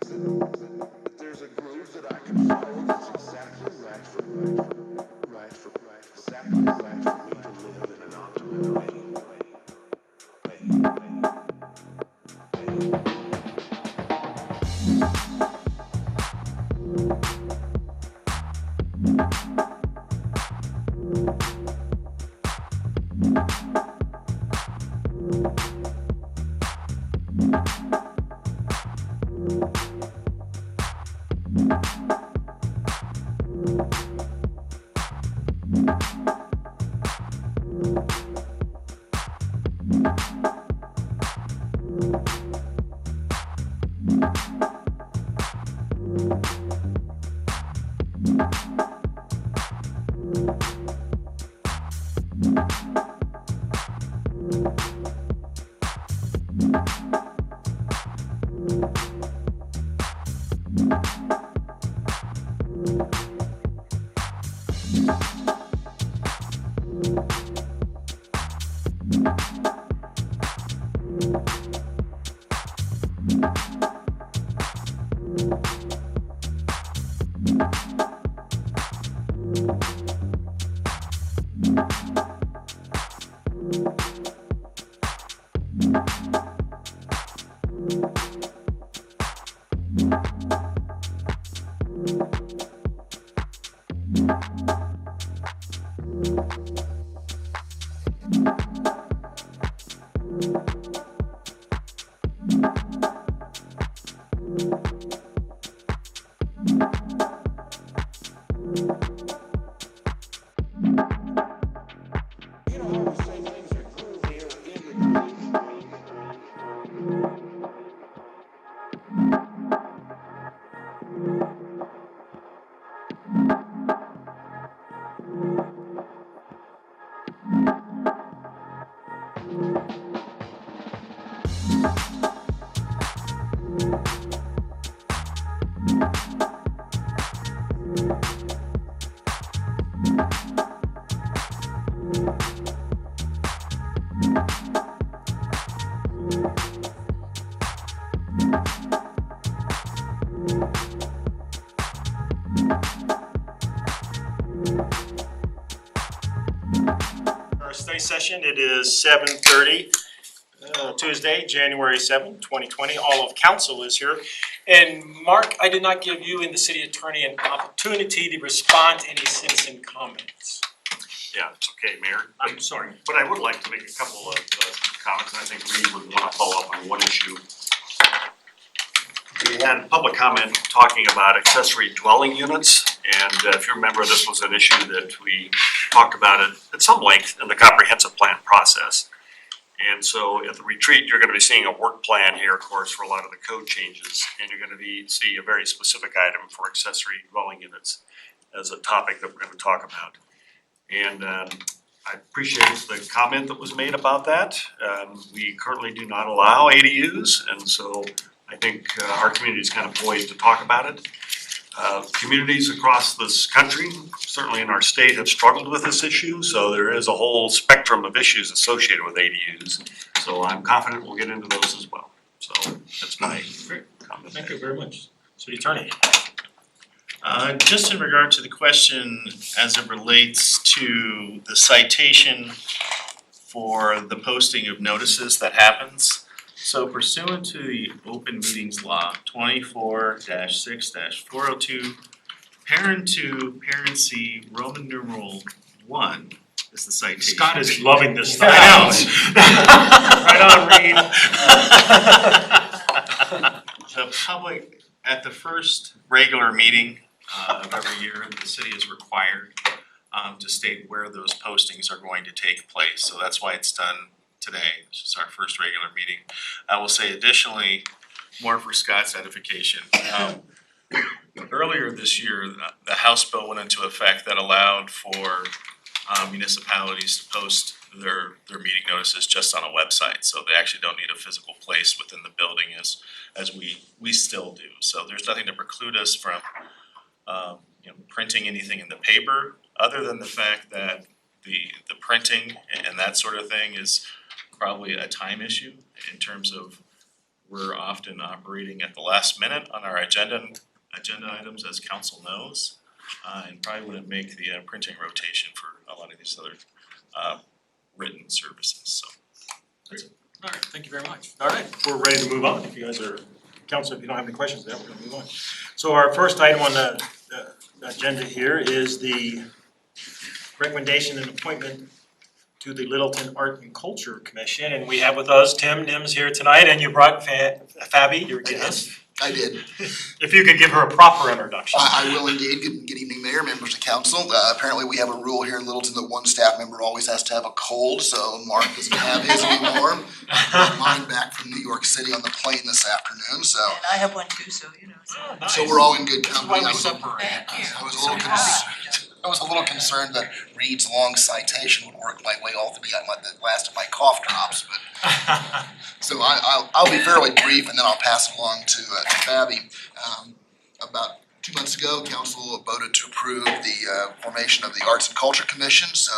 There's a groove that I can follow that's exactly right for me. Exactly right for me to live in an optimal Our study session, it is 7:30, Tuesday, January 7th, 2020. All of council is here. And Mark, I did not give you and the city attorney an opportunity to respond to any citizen comments. Yeah, it's okay, Mayor. I'm sorry. But I would like to make a couple of comments, and I think Reed would want to follow up on one issue. We had public comment talking about accessory dwelling units, and if you remember, this was an issue that we talked about it at some length in the comprehensive plan process. And so at the retreat, you're going to be seeing a work plan here, of course, for a lot of the code changes, and you're going to see a very specific item for accessory dwelling units as a topic that we're going to talk about. And I appreciate the comment that was made about that. We currently do not allow ADUs, and so I think our community is kind of poised to talk about it. Communities across this country, certainly in our state, have struggled with this issue, so there is a whole spectrum of issues associated with ADUs. So I'm confident we'll get into those as well. So that's my comment. Thank you very much. City attorney. Just in regard to the question as it relates to the citation for the posting of notices that happens. So pursuant to the open meetings law 24-6-402, parent 2, parent C, Roman numeral 1 is the citation. Scott is loving this. I Right on, Reed. The public, at the first regular meeting of every year, the city is required to state where those postings are going to take place. So that's why it's done today. This is our first regular meeting. I will say additionally, more for Scott's edification. Earlier this year, the House bill went into effect that allowed for municipalities to post their meeting notices just on a website. So they actually don't need a physical place within the building as we still do. So there's nothing to preclude us from printing anything in the paper, other than the fact that the printing and that sort of thing is probably a time issue in terms of We're often operating at the last minute on our agenda items, as council knows, and probably wouldn't make the printing rotation for a lot of these other written services, so. All right, thank you very much. All right, we're ready to move on. If you guys are, council, if you don't have any questions, then we're gonna move on. So our first item on the agenda here is the recommendation and appointment to the Littleton Art and Culture Commission. And we have with us Tim Nims here tonight, and you brought Fabi, your guest. I did. If you could give her a proper introduction. I will indeed. Good evening, Mayor, members of council. Apparently we have a rule here in Littleton that one staff member always has to have a cold, so Mark doesn't have his anymore. Got mine back from New York City on the plane this afternoon, so. And I have one too, so you know. Oh, nice. So we're all in good That's company. why we I was- separate. I was a little concerned. I was a little concerned that Reed's long citation would work my way all through the last of my cough drops, but so I'll be fairly brief and then I'll pass it along to Fabi. About 2 months ago, council voted to approve the formation of the Arts and Culture Commission. So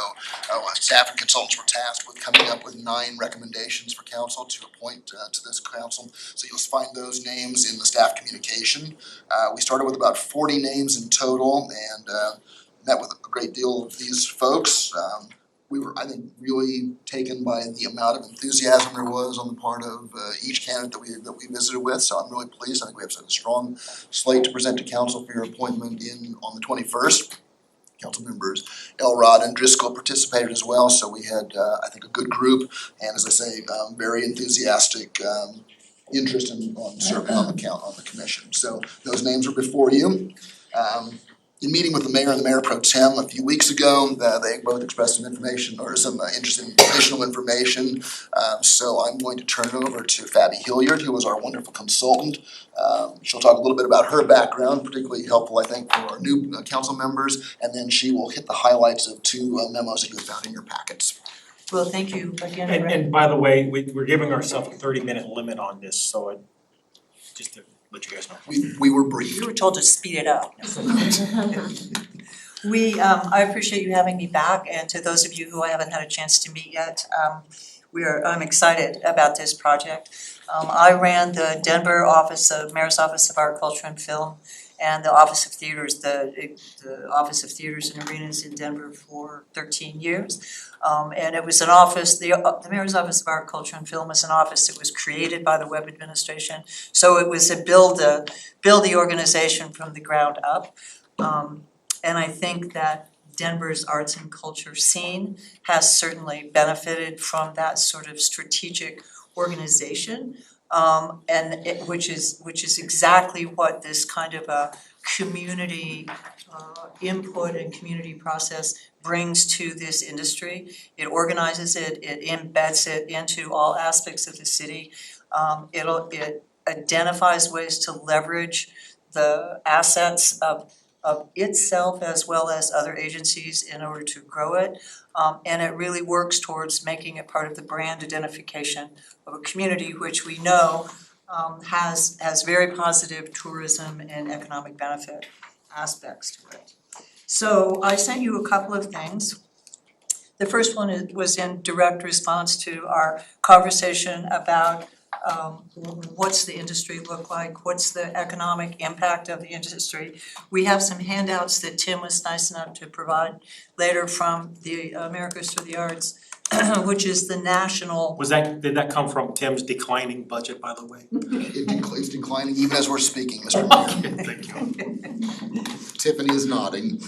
staff and consultants were tasked with coming up with 9 recommendations for council to appoint to this council. So you'll find those names in the staff communication. We started with about 40 names in total and met with a great deal of these folks. We were, I think, really taken by the amount of enthusiasm there was on the part of each candidate that we visited with. So I'm really pleased. I think we have a strong slate to present to council for your appointment on the 21st. Council members Elrod and Driscoll participated as well. So we had, I think, a good group. And as I say, very enthusiastic interest in serving on the commission. So those names are before you. In meeting with the mayor and the mayor pro tem a few weeks ago, they both expressed some information or some interest in additional information. So I'm going to turn it over to Fabi Hilliard, who was our wonderful consultant. She'll talk a little bit about her background, particularly helpful, I think, for our new council members. And then she will hit the highlights of 2 memos that you found in your packets. Well, thank you again. And by the way, we're giving ourselves a 30-minute limit on this, so just to let you guys know. We were briefed. We were told to speed it up. I appreciate you having me back, and to those of you who I haven't had a chance to meet yet, I'm excited about this project. I ran the Denver Mayor's Office of Art, Culture, and Film, and the Office of Theaters, the Office of Theaters and Arenas in Denver for 13 years. And it was an office, the Mayor's Office of Art, Culture, and Film was an office that was created by the Webb administration. So it was build the organization from the ground up. And I think that Denver's arts and culture scene has certainly benefited from that sort of strategic organization. Which is exactly what this kind of a community input and community process brings to this industry. It organizes it, it embeds it into all aspects of the city. It identifies ways to leverage the assets of itself as well as other agencies in order to grow it. And it really works towards making it part of the brand identification of a community which we know has very positive tourism and economic benefit aspects to it. So I sent you a couple of things. The first one was in direct response to our conversation about what's the industry look like, what's the economic impact of the industry. We have some handouts that Tim was nice enough to provide later from the Americas for the Arts, which is the national. Did that come from Tim's declining budget, by the way? It's declining even as we're speaking, Mr. Mayor. Thank you. Tiffany is nodding.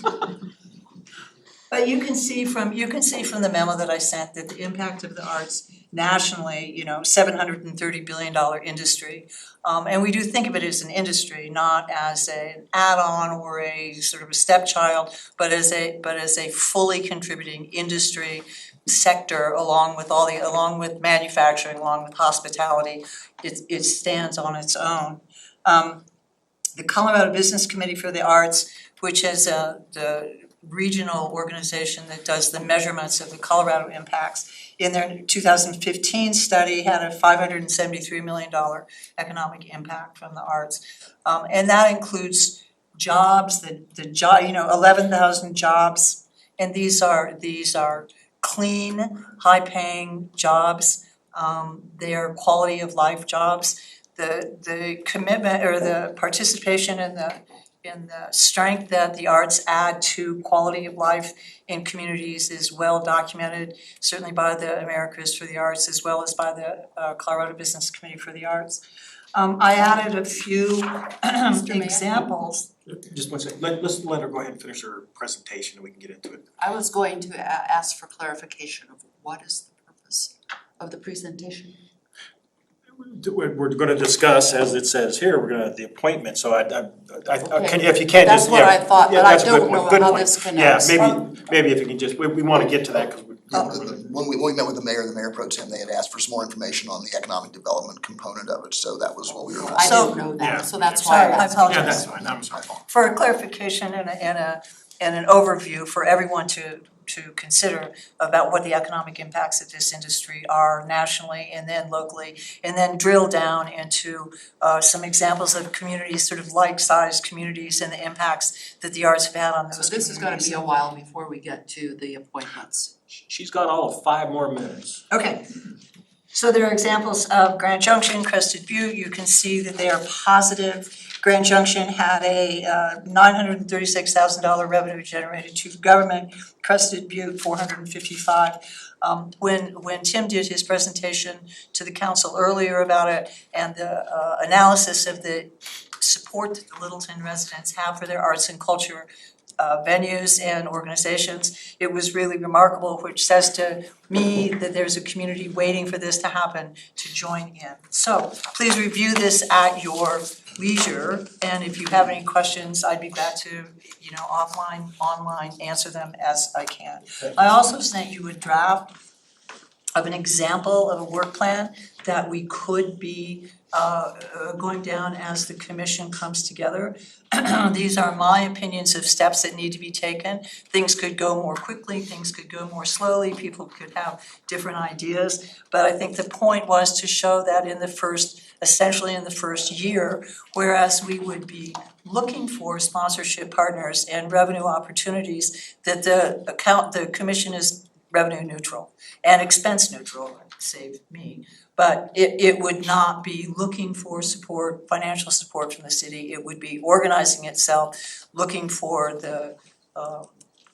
But you can see from the memo that I sent that the impact of the arts nationally, $730 billion industry. And we do think of it as an industry, not as an add-on or a sort of a stepchild, but as a fully contributing industry sector along with manufacturing, along with hospitality. It stands on its own. The Colorado Business Committee for the Arts, which is the regional organization that does the measurements of the Colorado impacts, in their 2015 study had a $573 million economic impact from the arts. And that includes jobs, 11,000 jobs, and these are clean, high-paying jobs. They are quality of life jobs. the commitment or the participation and the strength that the arts add to quality of life in communities is well documented, certainly by the Americas for the Arts as well as by the Colorado Business Committee for the Arts. I added a few examples. Just one second, let's let her go ahead and finish her presentation and we can get into it. I was going to ask for clarification of what is the purpose of the presentation? We're gonna discuss, as it says here, the appointment, so I Okay. can, if you can That's just, what I thought, yeah, but I that's a good don't point, know good how point. this connects. Yeah, maybe if you can just, we wanna get to that, cause we. When we met with the mayor pro tem, they had asked for some more information on the economic development component of it, so that was what we were. I So- didn't know Yeah. that, so that's why Sorry, I I asked. apologize. Yeah, that's fine, I'm sorry. For a clarification and an overview for everyone to consider about what the economic impacts of this industry are nationally and then locally, and then drill down into some examples of communities, sort of like-sized communities and the impacts that the arts have had on those So communities. this is gonna be a while before we get to the appointments. She's got all of 5 more minutes. Okay, so there are examples of Grand Junction, Crested Butte, you can see that they are positive. Grand Junction had a $936,000 revenue generated to government, Crested Butte $455,000. When Tim did his presentation to the council earlier about it and the analysis of the support that the Littleton residents have for their arts and culture venues and organizations, it was really remarkable, which says to me that there's a community waiting for this to happen to join in. So please review this at your leisure, and if you have any questions, I'd be glad to, offline, online, answer them as I can. I also sent you a draft of an example of a work plan that we could be going down as the commission comes together. These are my opinions of steps that need to be taken. Things could go more quickly, things could go more slowly, people could have different ideas. But I think the point was to show that essentially in the first year, whereas we would be looking for sponsorship partners and revenue opportunities, that the commission is revenue neutral and expense neutral, save me. But it would not be looking for support, financial support from the city. It would be organizing itself, looking for the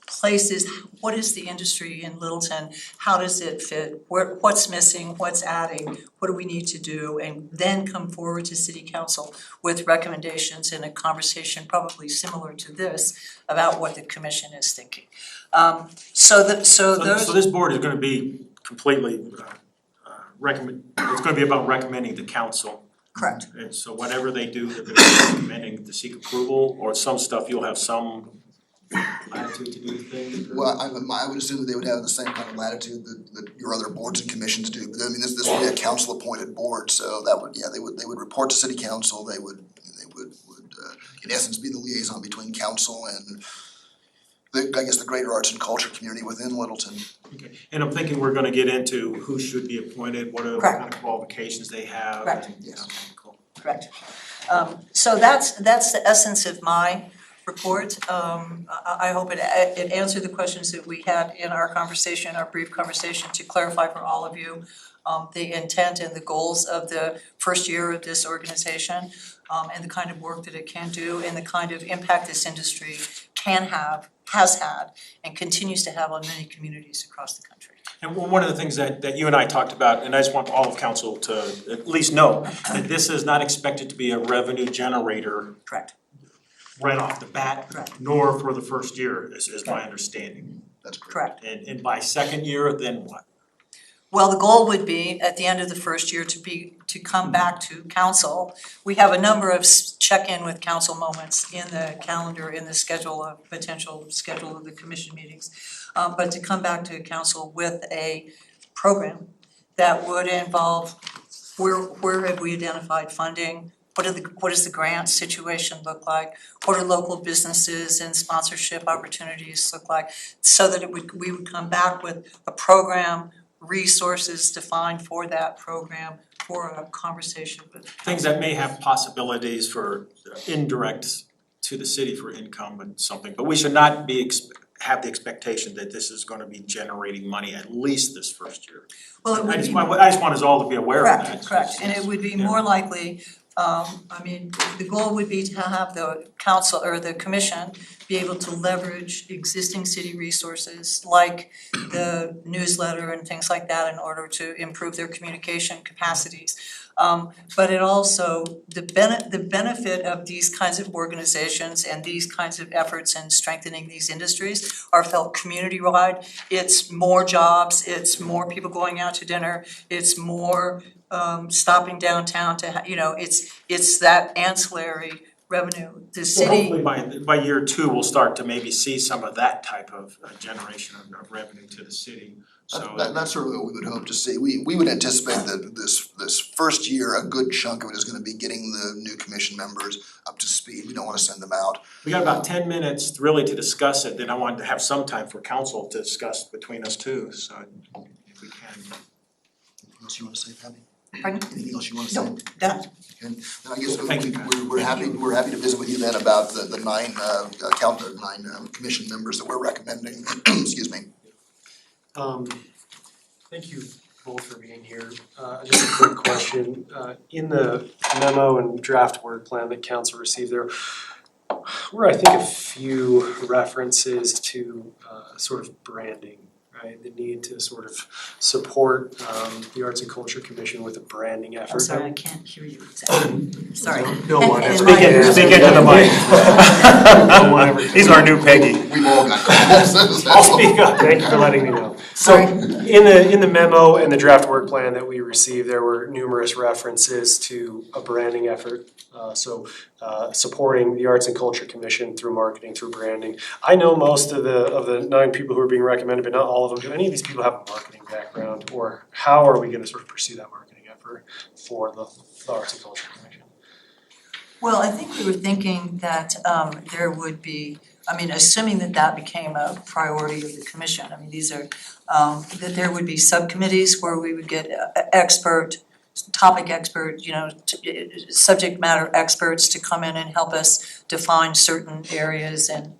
places, what is the industry in Littleton? How does it fit? What's missing? What's adding? What do we need to do? And then come forward to city council with recommendations in a conversation probably similar to this about what the commission is thinking. So this board is gonna be completely it's gonna be about recommending the council. correct. And so whatever they do, they're gonna be recommending to seek approval, or some stuff you'll have some latitude to do things. Well, I would assume that they would have the same kind of latitude that your other boards and commissions do, but I mean, this would be a council appointed board, so that would, they would report to city council, they would in essence be the liaison between council and the greater arts and culture community within Littleton. Okay, and I'm thinking we're gonna get into who should be appointed, what Correct. kind of qualifications they have. Correct. and- Yes. okay, cool. Correct. So that's the essence of my report. I hope it answered the questions that we had in our conversation, our brief conversation, to clarify for all of you the intent and the goals of the first year of this organization, and the kind of work that it can do and the kind of impact this industry can have, has had, and continues to have on many communities across the country. And one of the things that you and I talked about, and I just want all of council to at least know, that this is not expected to be a revenue generator Correct. right off the bat, Correct. nor for the first year, is my understanding. That's correct. Correct. And by second year, then what? Well, the goal would be at the end of the first year to come back to council. We have a number of check-in with council moments in the calendar, in the potential schedule of the commission meetings. But to come back to council with a program that would involve where have we identified funding? What does the grant situation look like? What are local businesses and sponsorship opportunities look like? So that we would come back with a program, resources defined for that program, for a conversation with. Things that may have possibilities for indirect to the city for income and something, but we should not be have the expectation that this is gonna be generating money at least this first year. Well, it would I just be. want us all to be aware of that. Correct, correct, and it would be more likely, I mean, the goal would be to have the council or the commission be able to leverage existing city resources like the newsletter and things like that in order to improve their communication capacities. But it also, the benefit of these kinds of organizations and these kinds of efforts in strengthening these industries are felt community-wide. It's more jobs, it's more people going out to dinner, it's more stopping downtown to, it's that ancillary revenue. The So city, hopefully by year two, we'll start to maybe see some of that type of generation of revenue to the city. So That's certainly what we would hope to see. We would anticipate that this first year, a good chunk of it is gonna be getting the new commission members up to speed. We don't wanna send them out. we got about 10 minutes really to discuss it, then I wanted to have some time for council to discuss between us too, so if we can. Anything else you wanna say, Patty? Pardon? Anything else you wanna say? no, done. And then I guess Thank you. we're happy to visit with you then about the nine commission members that we're recommending, excuse me. Thank you both for being here. Just a quick question. In the memo and draft work plan that council received, there were, I think, a few references to sort of branding, right? The need to sort of support the Arts and Culture Commission with a branding effort. I'm sorry, I can't hear you exactly, sorry. No one And ever. my ears Speak are- into the mic. No one ever. He's our new Peggy. We've all got calls. I'll speak up. Thank you for letting me know. So Sorry. in the memo and the draft work plan that we received, there were numerous references to a branding effort. Supporting the Arts and Culture Commission through marketing, through branding. I know most of the 9 people who are being recommended, but not all of them. Do any of these people have a marketing background, or how are we gonna sort of pursue that marketing effort for the Arts and Culture Commission? Well, I think we were thinking that there would be, I mean, assuming that that became a priority of the commission, I mean, these are, that there would be subcommittees where we would get topic expert, subject matter experts to come in and help us define certain areas and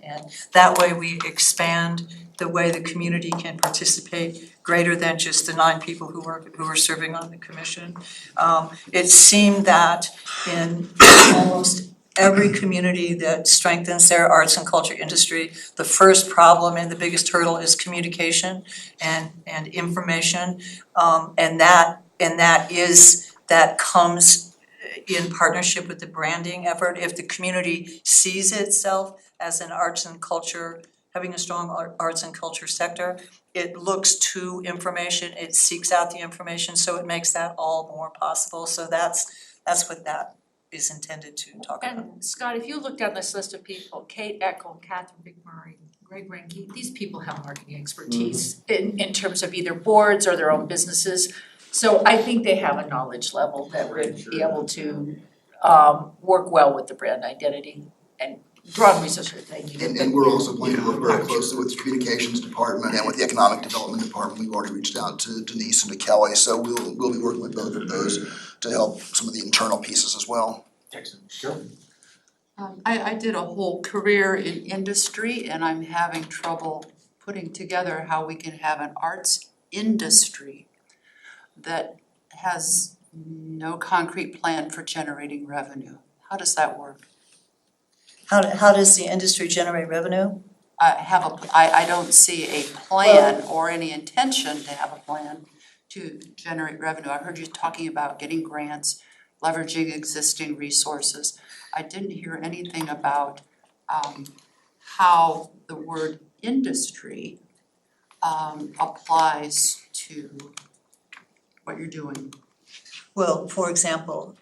that way we expand the way the community can participate greater than just the 9 people who are serving on the commission. It seemed that in almost every community that strengthens their arts and culture industry, the first problem and the biggest hurdle is communication and information. That comes in partnership with the branding effort. If the community sees itself as an arts and culture, having a strong arts and culture sector, it looks to information, it seeks out the information, so it makes that all more possible. So that's what that is intended to talk about. And Scott, if you looked at this list of people, Kate Eckel, Catherine McMurray, Greg Renke, these people have marketing expertise in terms of either boards or their own businesses. So I think they have a knowledge level that would be able to work well with the brand identity and draw researchers, thank you. And we're also planning to work very closely with the communications department and with the economic development department. We've already reached out to Denise and to Kelly, so we'll be working with both of those to help some of the internal pieces as well. Excellent. Sure. I did a whole career in industry and I'm having trouble putting together how we can have an arts industry that has no concrete plan for generating revenue. How does that work? How does the industry generate revenue? I don't see a plan or any intention to have a plan to generate revenue. I heard you talking about getting grants, leveraging existing resources. I didn't hear anything about how the word industry applies to what you're doing. Well, for example,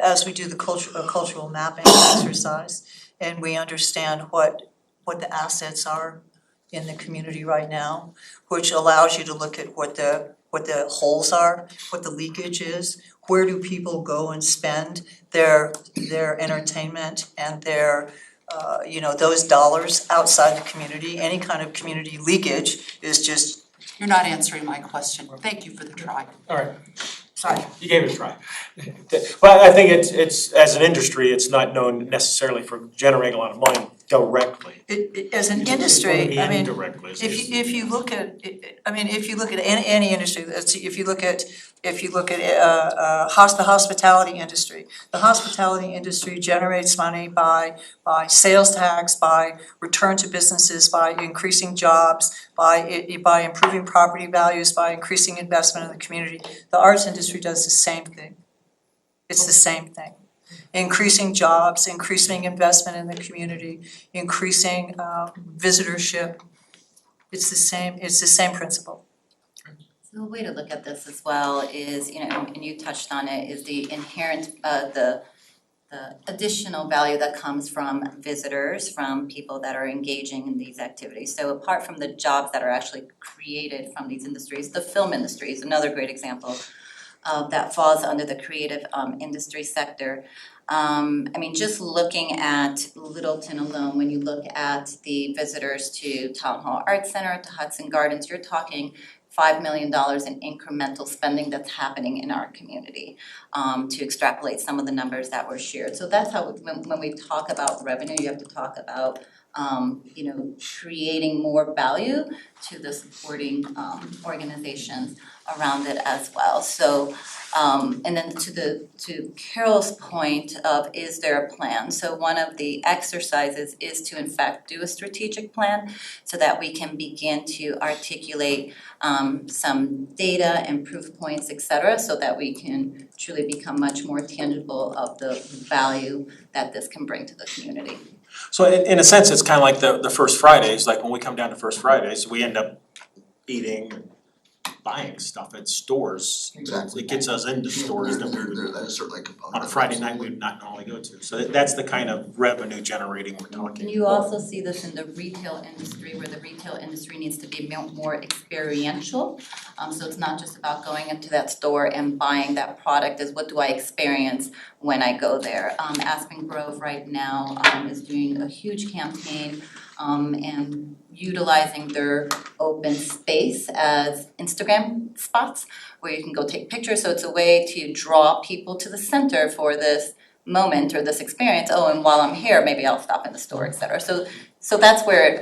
as we do the cultural mapping exercise, and we understand what the assets are in the community right now, which allows you to look at what the holes are, what the leakage is, where do people go and spend their entertainment and their those dollars outside the community. Any kind of community leakage is just. You're not answering my question. Thank you for the try. All right. Sorry. You gave it a try. Well, I think it's as an industry, it's not known necessarily for generating a lot of money. directly. As an It's gonna industry, be I mean, indirectly. if you look at, I mean, if you look at any industry, let's see, if you look at the hospitality industry. The hospitality industry generates money by sales tax, by return to businesses, by increasing jobs, by improving property values, by increasing investment in the community. The arts industry does the same thing. It's the same thing. Increasing jobs, increasing investment in the community, increasing visitorship. It's the same principle. So a way to look at this as well is, and you touched on it, is the inherent, the additional value that comes from visitors, from people that are engaging in these activities. So apart from the jobs that are actually created from these industries, the film industry is another great example that falls under the creative industry sector. Just looking at Littleton alone, when you look at the visitors to Town Hall Arts Center, to Hudson Gardens, you're talking $5 million in incremental spending that's happening in our community, to extrapolate some of the numbers that were shared. So that's how, when we talk about revenue, you have to talk about creating more value to the supporting organizations around it as well. So, and then to Carol's point of, is there a plan? So one of the exercises is to in fact do a strategic plan so that we can begin to articulate some data and proof points, et cetera, so that we can truly become much more tangible of the value that this can bring to the community. So in a sense, it's kind of like the First Fridays, like when we come down to First Fridays, we end up eating, buying stuff at stores. Exactly. It gets us into stores that That is certainly a component. on a Friday night we would not normally go to. So that's the kind of revenue generating we're talking. And you also see this in the retail industry, where the retail industry needs to be more experiential. So it's not just about going into that store and buying that product, is what do I experience when I go there. Aspen Grove right now is doing a huge campaign and utilizing their open space as Instagram spots where you can go take pictures. So it's a way to draw people to the center for this moment or this experience. Oh, and while I'm here, maybe I'll stop in the store, et cetera. So that's where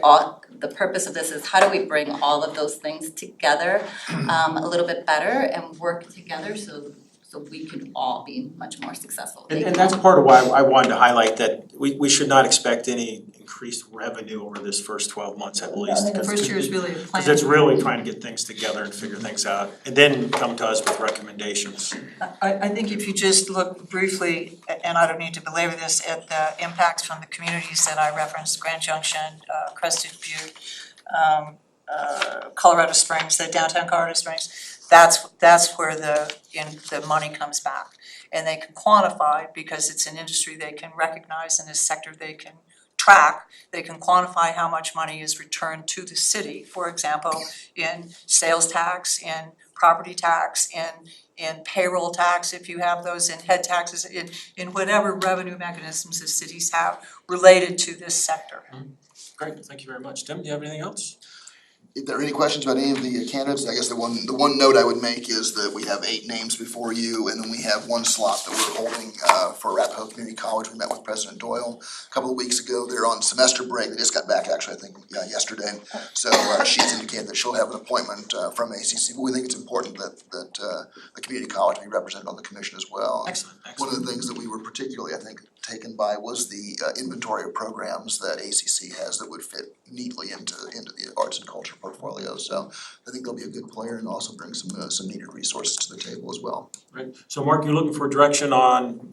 the purpose of this is, how do we bring all of those things together a little bit better and work together so we can all be much more successful. And that's part of why I wanted to highlight that we should not expect any increased revenue over this first 12 months at least. The first year is really a plan. Because it's really trying to get things together and figure things out, and then come to us with recommendations. I think if you just look briefly, and I don't need to belabor this, at the impacts from the communities that I referenced, Grand Junction, Crested Butte, Colorado Springs, the downtown Colorado Springs, that's where the money comes back. And they can quantify, because it's an industry they can recognize and a sector they can track, they can quantify how much money is returned to the city, for example, in sales tax, in property tax, in payroll tax, if you have those, in head taxes, in whatever revenue mechanisms the cities have related to this sector. Great, thank you very much. Tim, do you have anything else? If there are any questions about any of the candidates, I guess the one note I would make is that we have 8 names before you, and then we have 1 slot that we're holding for Arapahoe Community College. We met with President Doyle a couple of weeks ago. They're on semester break. They just got back actually, I think, yesterday. So she's indicated that she'll have an appointment from ACC. But we think it's important that the community college be represented on the commission as well. Excellent. One of the things that we were particularly, I think, taken by was the inventory of programs that ACC has that would fit neatly into the arts and culture portfolio. So I think they'll be a good player and also bring some needed resources to the table as well. Right. So Mark, you're looking for direction on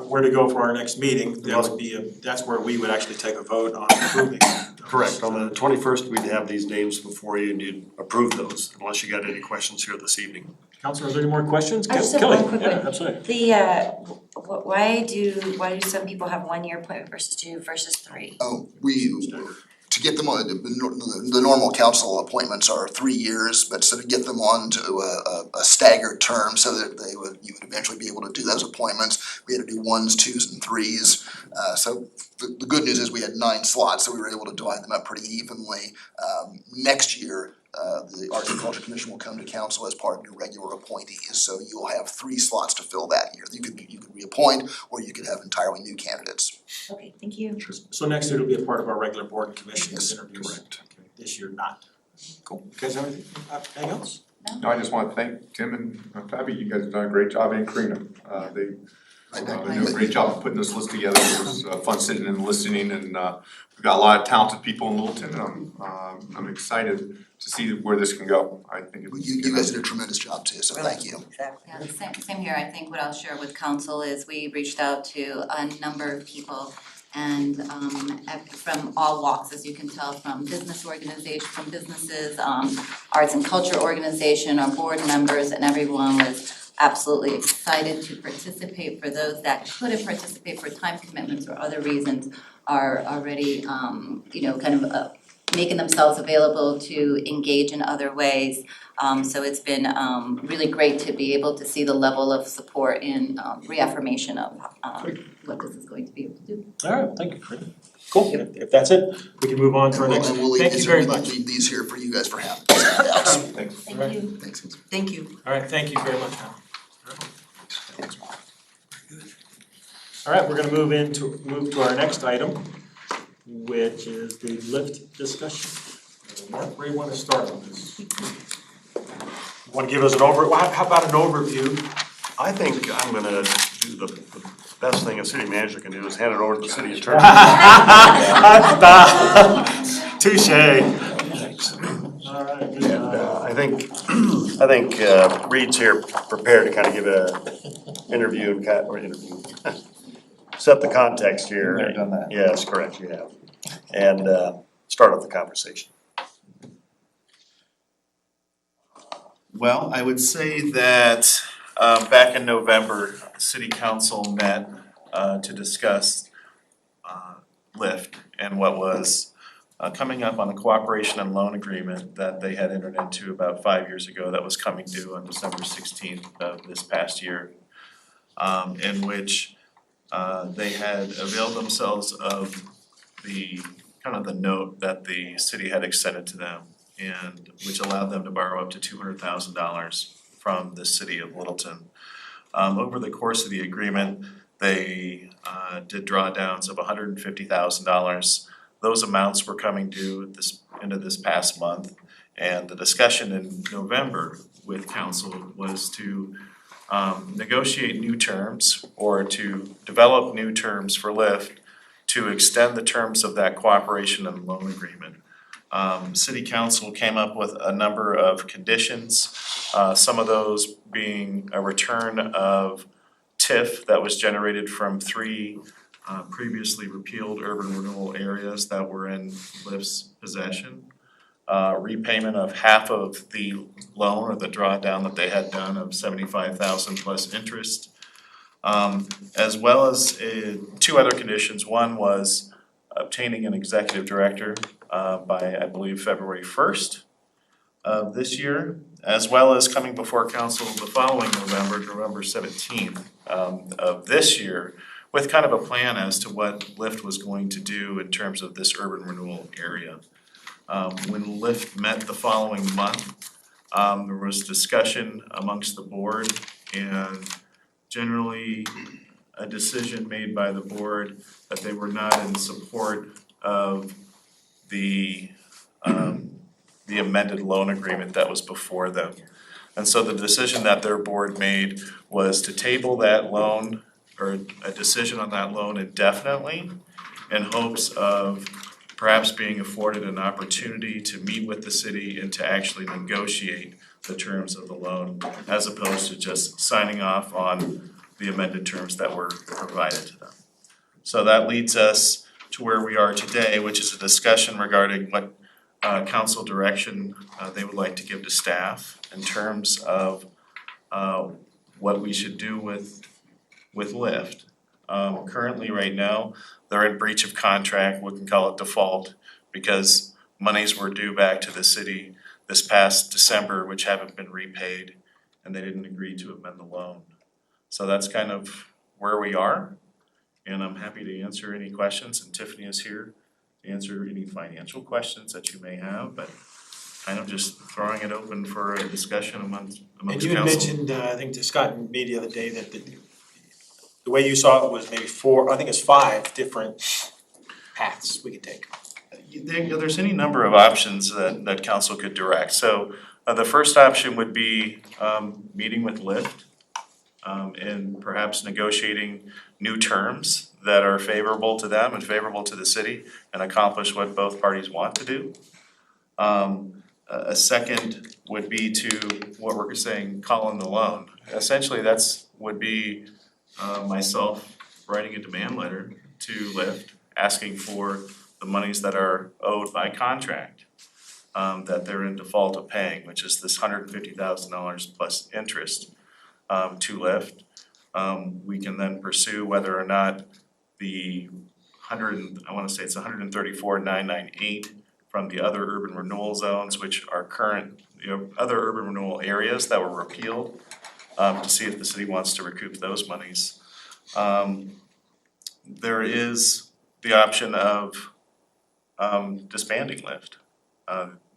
where to go for our next meeting. That would be that's where we would actually take a vote on approving. Correct. On the 21st, we'd have these names before you and you'd approve those, unless you got any questions here this evening. Councilor, are there any more questions? I just have Kelly? one quick one. Yeah, absolutely. Why do some people have 1 year appointment versus 2 versus 3? Oh, to get them on, the normal council appointments are 3 years, but so to get them on to a staggered term so that you would eventually be able to do those appointments, we had to do 1s, 2s, and 3s. So the good news is we had 9 slots, so we were able to divide them up pretty evenly. Next year, the Arts and Culture Commission will come to council as part of your regular appointees, so you'll have 3 slots to fill that year. You could reappoint, or you could have entirely new candidates. Okay, thank you. So next year it'll be a part of our regular board and commission Yes, interviews. correct. Okay, this year not. Cool. You guys have anything else? No, I just want to thank Tim and Fabi, you guys have done a great job, and Karina. They do a great job of putting this list together. It was fun sitting and listening, and we've got a lot of talented people in Littleton, and I'm excited to see where this can go. I think it's. You guys did a tremendous job too, so thank you. Exactly. Yeah, same here. I think what I'll share with council is we reached out to a number of people and from all walks, as you can tell, from businesses, arts and culture organization, our board members, and everyone was absolutely excited to participate. For those that couldn't participate for time commitments or other reasons are already making themselves available to engage in other ways. So it's been really great to be able to see the level of support and reaffirmation of what this is going to be able to do. All right, thank you, Karina. Cool, if that's it, we can move on to our next. And we'll leave Thank you very much. leave these here for you guys for handouts. Thanks. Thank you. Thanks. Thank you. All right, thank you very much, Hal. All right, we're gonna move to our next item, which is the lift discussion. Mark, where do you wanna start on this? Want to give us an how about an overview? I think I'm gonna do the best thing a city manager can do is hand it over to the city attorney. Touche. All right, good And job. I think Reed's here prepared to kind of give a interview and set the context here. I've done that. Yes, correct, you have. And start off the conversation. Well, I would say that back in November, the city council met to discuss LIFT and what was coming up on the cooperation and loan agreement that they had entered into about 5 years ago that was coming due on December 16th of this past year, in which they had availed themselves of the note that the city had extended to them, and which allowed them to borrow up to $200,000 from the city of Littleton. Over the course of the agreement, they did drawdowns of $150,000. Those amounts were coming due into this past month, and the discussion in November with council was to negotiate new terms or to develop new terms for LIFT to extend the terms of that cooperation and loan agreement. City council came up with a number of conditions, some of those being a return of TIF that was generated from 3 previously repealed urban renewal areas that were in LIFT's possession, repayment of half of the loan or the drawdown that they had done of $75,000 plus interest, as well as 2 other conditions. One was obtaining an executive director by, I believe, February 1st of this year, as well as coming before council the following November 17th of this year, with kind of a plan as to what LIFT was going to do in terms of this urban renewal area. When LIFT met the following month, there was discussion amongst the board and generally a decision made by the board that they were not in support of the amended loan agreement that was before them. And so the decision that their board made was to table that loan or a decision on that loan indefinitely in hopes of perhaps being afforded an opportunity to meet with the city and to actually negotiate the terms of the loan as opposed to just signing off on the amended terms that were provided to them. So that leads us to where we are today, which is a discussion regarding what council direction they would like to give to staff in terms of what we should do with LIFT. Currently, right now, they're in breach of contract, we can call it default, because monies were due back to the city this past December, which haven't been repaid, and they didn't agree to amend the loan. So that's kind of where we are, and I'm happy to answer any questions, and Tiffany is here to answer any financial questions that you may have, but kind of just throwing it open for a discussion amongst And council. you had mentioned, I think to Scott and me the other day that the way you saw it was maybe 4, I think it's 5 different paths we could take. There's any number of options that council could direct. So the first option would be meeting with Lyft and perhaps negotiating new terms that are favorable to them and favorable to the city and accomplish what both parties want to do. A second would be to what we're saying, call in the loan. Essentially, would be myself writing a demand letter to Lyft, asking for the monies that are owed by contract, that they're in default of paying, which is this $150,000 plus interest to Lyft. We can then pursue whether or not the I wanna say it's 134,998 from the other urban renewal zones, which are current, other urban renewal areas that were repealed, to see if the city wants to recoup those monies. There is the option of disbanding Lyft.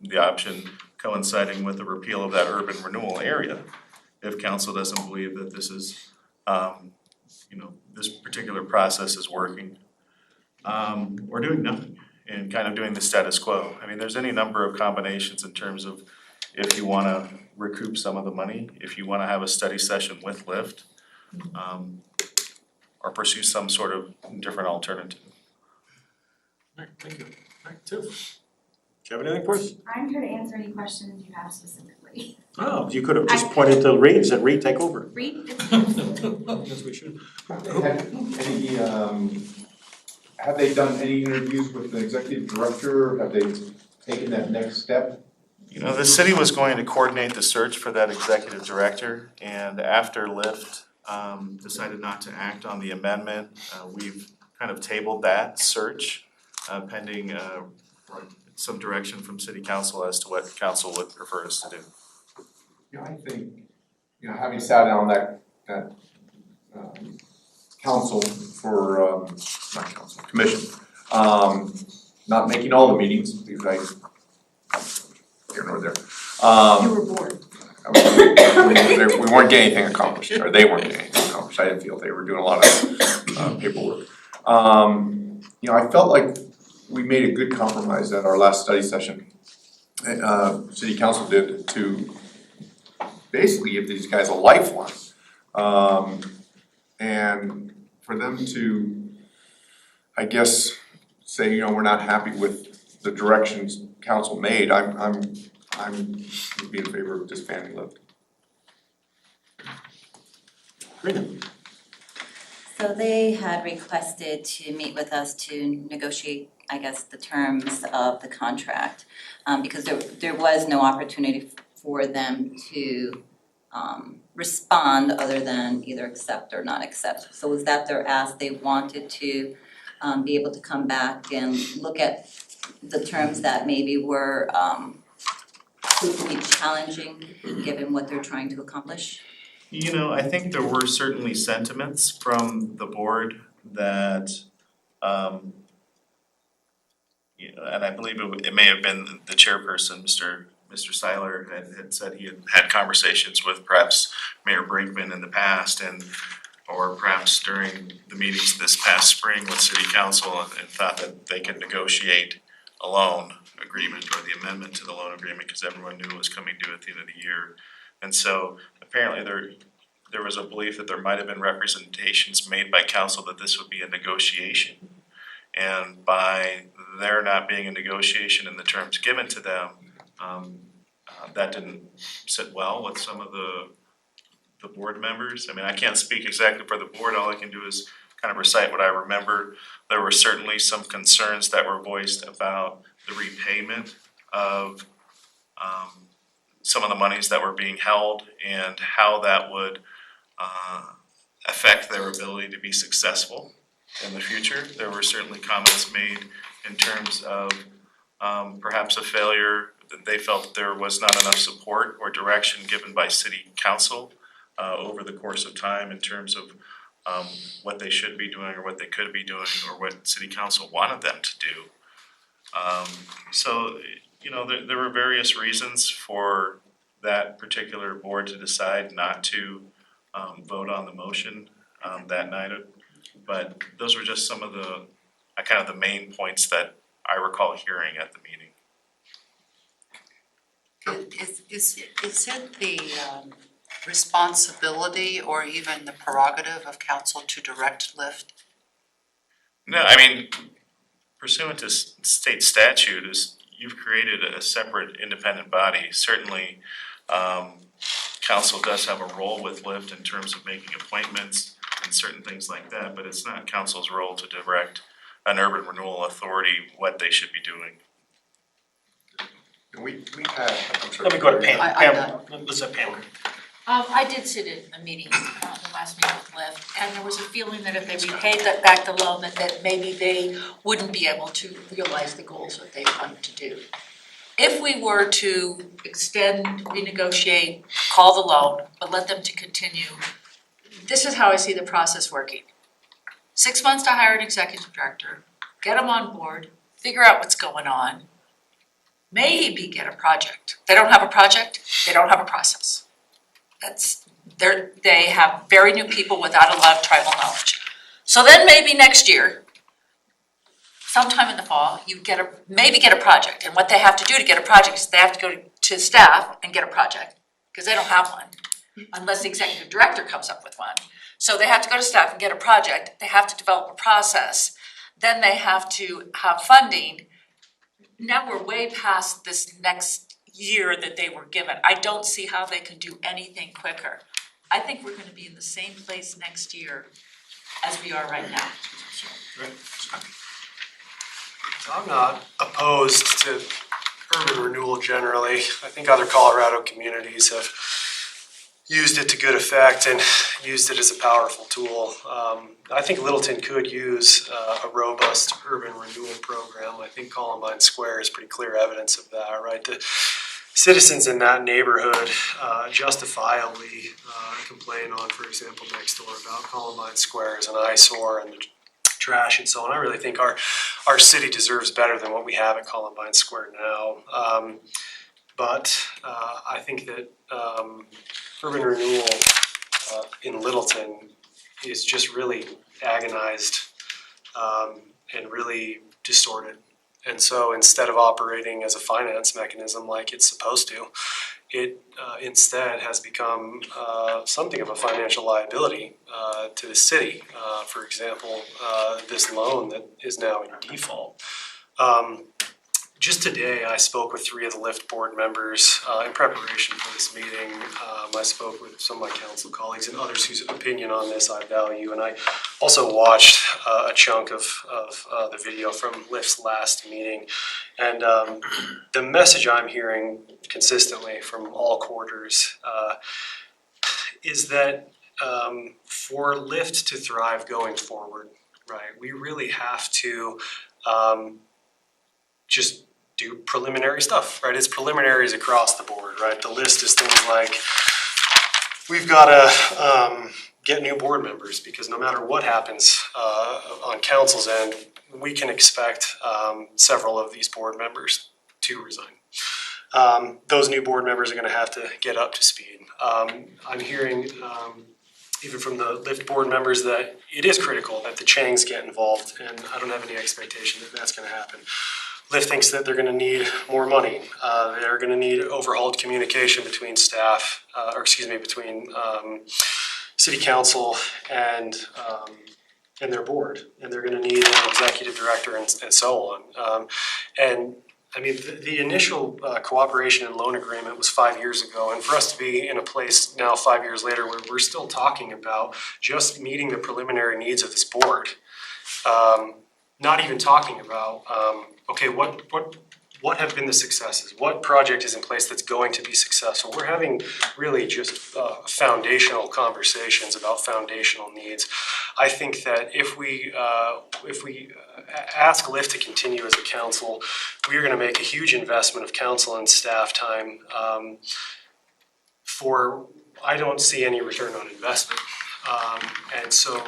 The option coinciding with the repeal of that urban renewal area, if council doesn't believe that this is, this particular process is working. Or doing nothing and kind of doing the status quo. I mean, there's any number of combinations in terms of if you wanna recoup some of the money, if you wanna have a study session with Lyft, or pursue some sort of different alternative. Alright, thank you. Alright, Tiff. Do you have anything for us? I'm here to answer any questions you have specifically. Oh, you could have just pointed to Reed and said, Reed, take over. Read. Yes, we should. Have they done any interviews with the executive director? Have they taken that next step? The city was going to coordinate the search for that executive director, and after Lyft decided not to act on the amendment, we've kind of tabled that search pending some direction from city council as to what council would prefer us to do. I think, having sat on that council for, not council, commission, not making all the meetings, because here nor there. You were bored. We weren't getting anything accomplished, or they weren't getting anything accomplished. I didn't feel they were doing a lot of paperwork. I felt like we made a good compromise at our last study session. City council did, to basically give these guys a lifeline. And for them to, I guess, say, we're not happy with the directions council made, I'm would be in favor of disbanding Lyft. So they had requested to meet with us to negotiate, I guess, the terms of the contract, because there was no opportunity for them to respond other than either accept or not accept. So was that their ask? They wanted to be able to come back and look at the terms that maybe were proved to be challenging given what they're trying to accomplish? I think there were certainly sentiments from the board that, and I believe it may have been the chairperson, Mr. Seiler, had said he had conversations with perhaps Mayor Brinkman in the past or perhaps during the meetings this past spring with city council and thought that they could negotiate a loan agreement or the amendment to the loan agreement because everyone knew it was coming due at the end of the year. And so apparently there was a belief that there might have been representations made by council that this would be a negotiation. And by there not being a negotiation in the terms given to them, that didn't sit well with some of the board members. I mean, I can't speak exactly for the board, all I can do is kind of recite what I remember. There were certainly some concerns that were voiced about the repayment of some of the monies that were being held and how that would affect their ability to be successful in the future. There were certainly comments made in terms of perhaps a failure that they felt there was not enough support or direction given by city council over the course of time in terms of what they should be doing or what they could be doing or what city council wanted them to do. So there were various reasons for that particular board to decide not to vote on the motion that night. But those were just some of the kind of the main points that I recall hearing at the meeting. Is it the responsibility or even the prerogative of council to direct Lyft? No, I mean, pursuant to state statute, you've created a separate independent body. Certainly, council does have a role with Lyft in terms of making appointments and certain things like that, but it's not council's role to direct an urban renewal authority what they should be doing. And we had, I'm sorry. Let me go to Pam. I'm Pam, let's have Pam. I did sit in a meeting, the last meeting with Lyft, and there was a feeling that if they repaid back the loan, that maybe they wouldn't be able to realize the goals that they wanted to do. If we were to extend, renegotiate, call the loan, but let them to continue, this is how I see the process working. 6 months to hire an executive director, get them on board, figure out what's going on, maybe get a project. They don't have a project, they don't have a process. They have very new people without a lot of tribal knowledge. So then maybe next year, sometime in the fall, you maybe get a project. And what they have to do to get a project is they have to go to staff and get a project, because they don't have one, unless the executive director comes up with one. So they have to go to staff and get a project, they have to develop a process, then they have to have funding. Now we're way past this next year that they were given. I don't see how they can do anything quicker. I think we're gonna be in the same place next year as we are right now. I'm not opposed to urban renewal generally. I think other Colorado communities have used it to good effect and used it as a powerful tool. I think Littleton could use a robust urban renewal program. I think Columbine Square is pretty clear evidence of that, right? The citizens in that neighborhood justifiably complain on, for example, next door about Columbine Square as an eyesore and the trash and so on. I really think our city deserves better than what we have at Columbine Square now. But I think that urban renewal in Littleton is just really agonized and really distorted. And so instead of operating as a finance mechanism like it's supposed to, it instead has become something of a financial liability to the city. For example, this loan that is now in default. Just today, I spoke with 3 of the Lyft board members in preparation for this meeting. I spoke with some of my council colleagues and others whose opinion on this I value. And I also watched a chunk of the video from Lyft's last meeting. And the message I'm hearing consistently from all quarters is that for Lyft to thrive going forward, right, we really have to just do preliminary stuff, right? It's preliminaries across the board, right? The list is things like, we've got to get new board members, because no matter what happens on council's end, we can expect several of these board members to resign. Those new board members are going to have to get up to speed. I'm hearing even from the Lyft board members that it is critical that the Changs get involved, and I don't have any expectation that that's going to happen. Lyft thinks that they're going to need more money. They're going to need overhauled communication between staff, between city council and their board, and they're going to need an executive director and so on. And I mean, the initial cooperation and loan agreement was 5 years ago, and for us to be in a place now 5 years later where we're still talking about just meeting the preliminary needs of this board, not even talking about okay, what have been the successes? What project is in place that's going to be successful? We're having really just foundational conversations about foundational needs. I think that if we ask Lyft to continue as a council, we are going to make a huge investment of council and staff time for, I don't see any return on investment. And so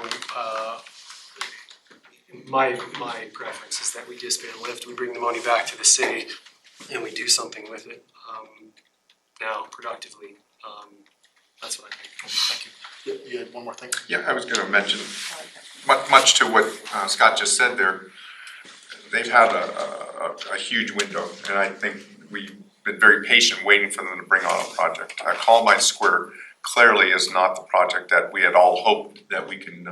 my preference is that we disband Lyft, we bring the money back to the city, and we do something with it, now productively. That's what I think. Thank you. You had one more thing? Yeah, I was gonna mention, much to what Scott just said there, they've had a huge window, and I think we've been very patient waiting for them to bring on a project. Columbine Square clearly is not the project that we had all hoped that we can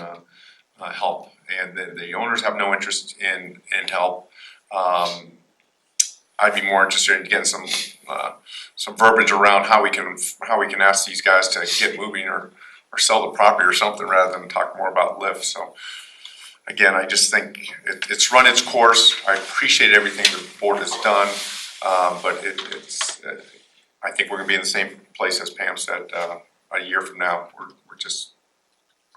help, and the owners have no interest in help. I'd be more interested in getting some verbiage around how we can ask these guys to get moving or sell the property or something rather than talk more about lift. So again, I just think it's run its course. I appreciate everything the board has done, but I think we're gonna be in the same place as Pam said. A year from now, we're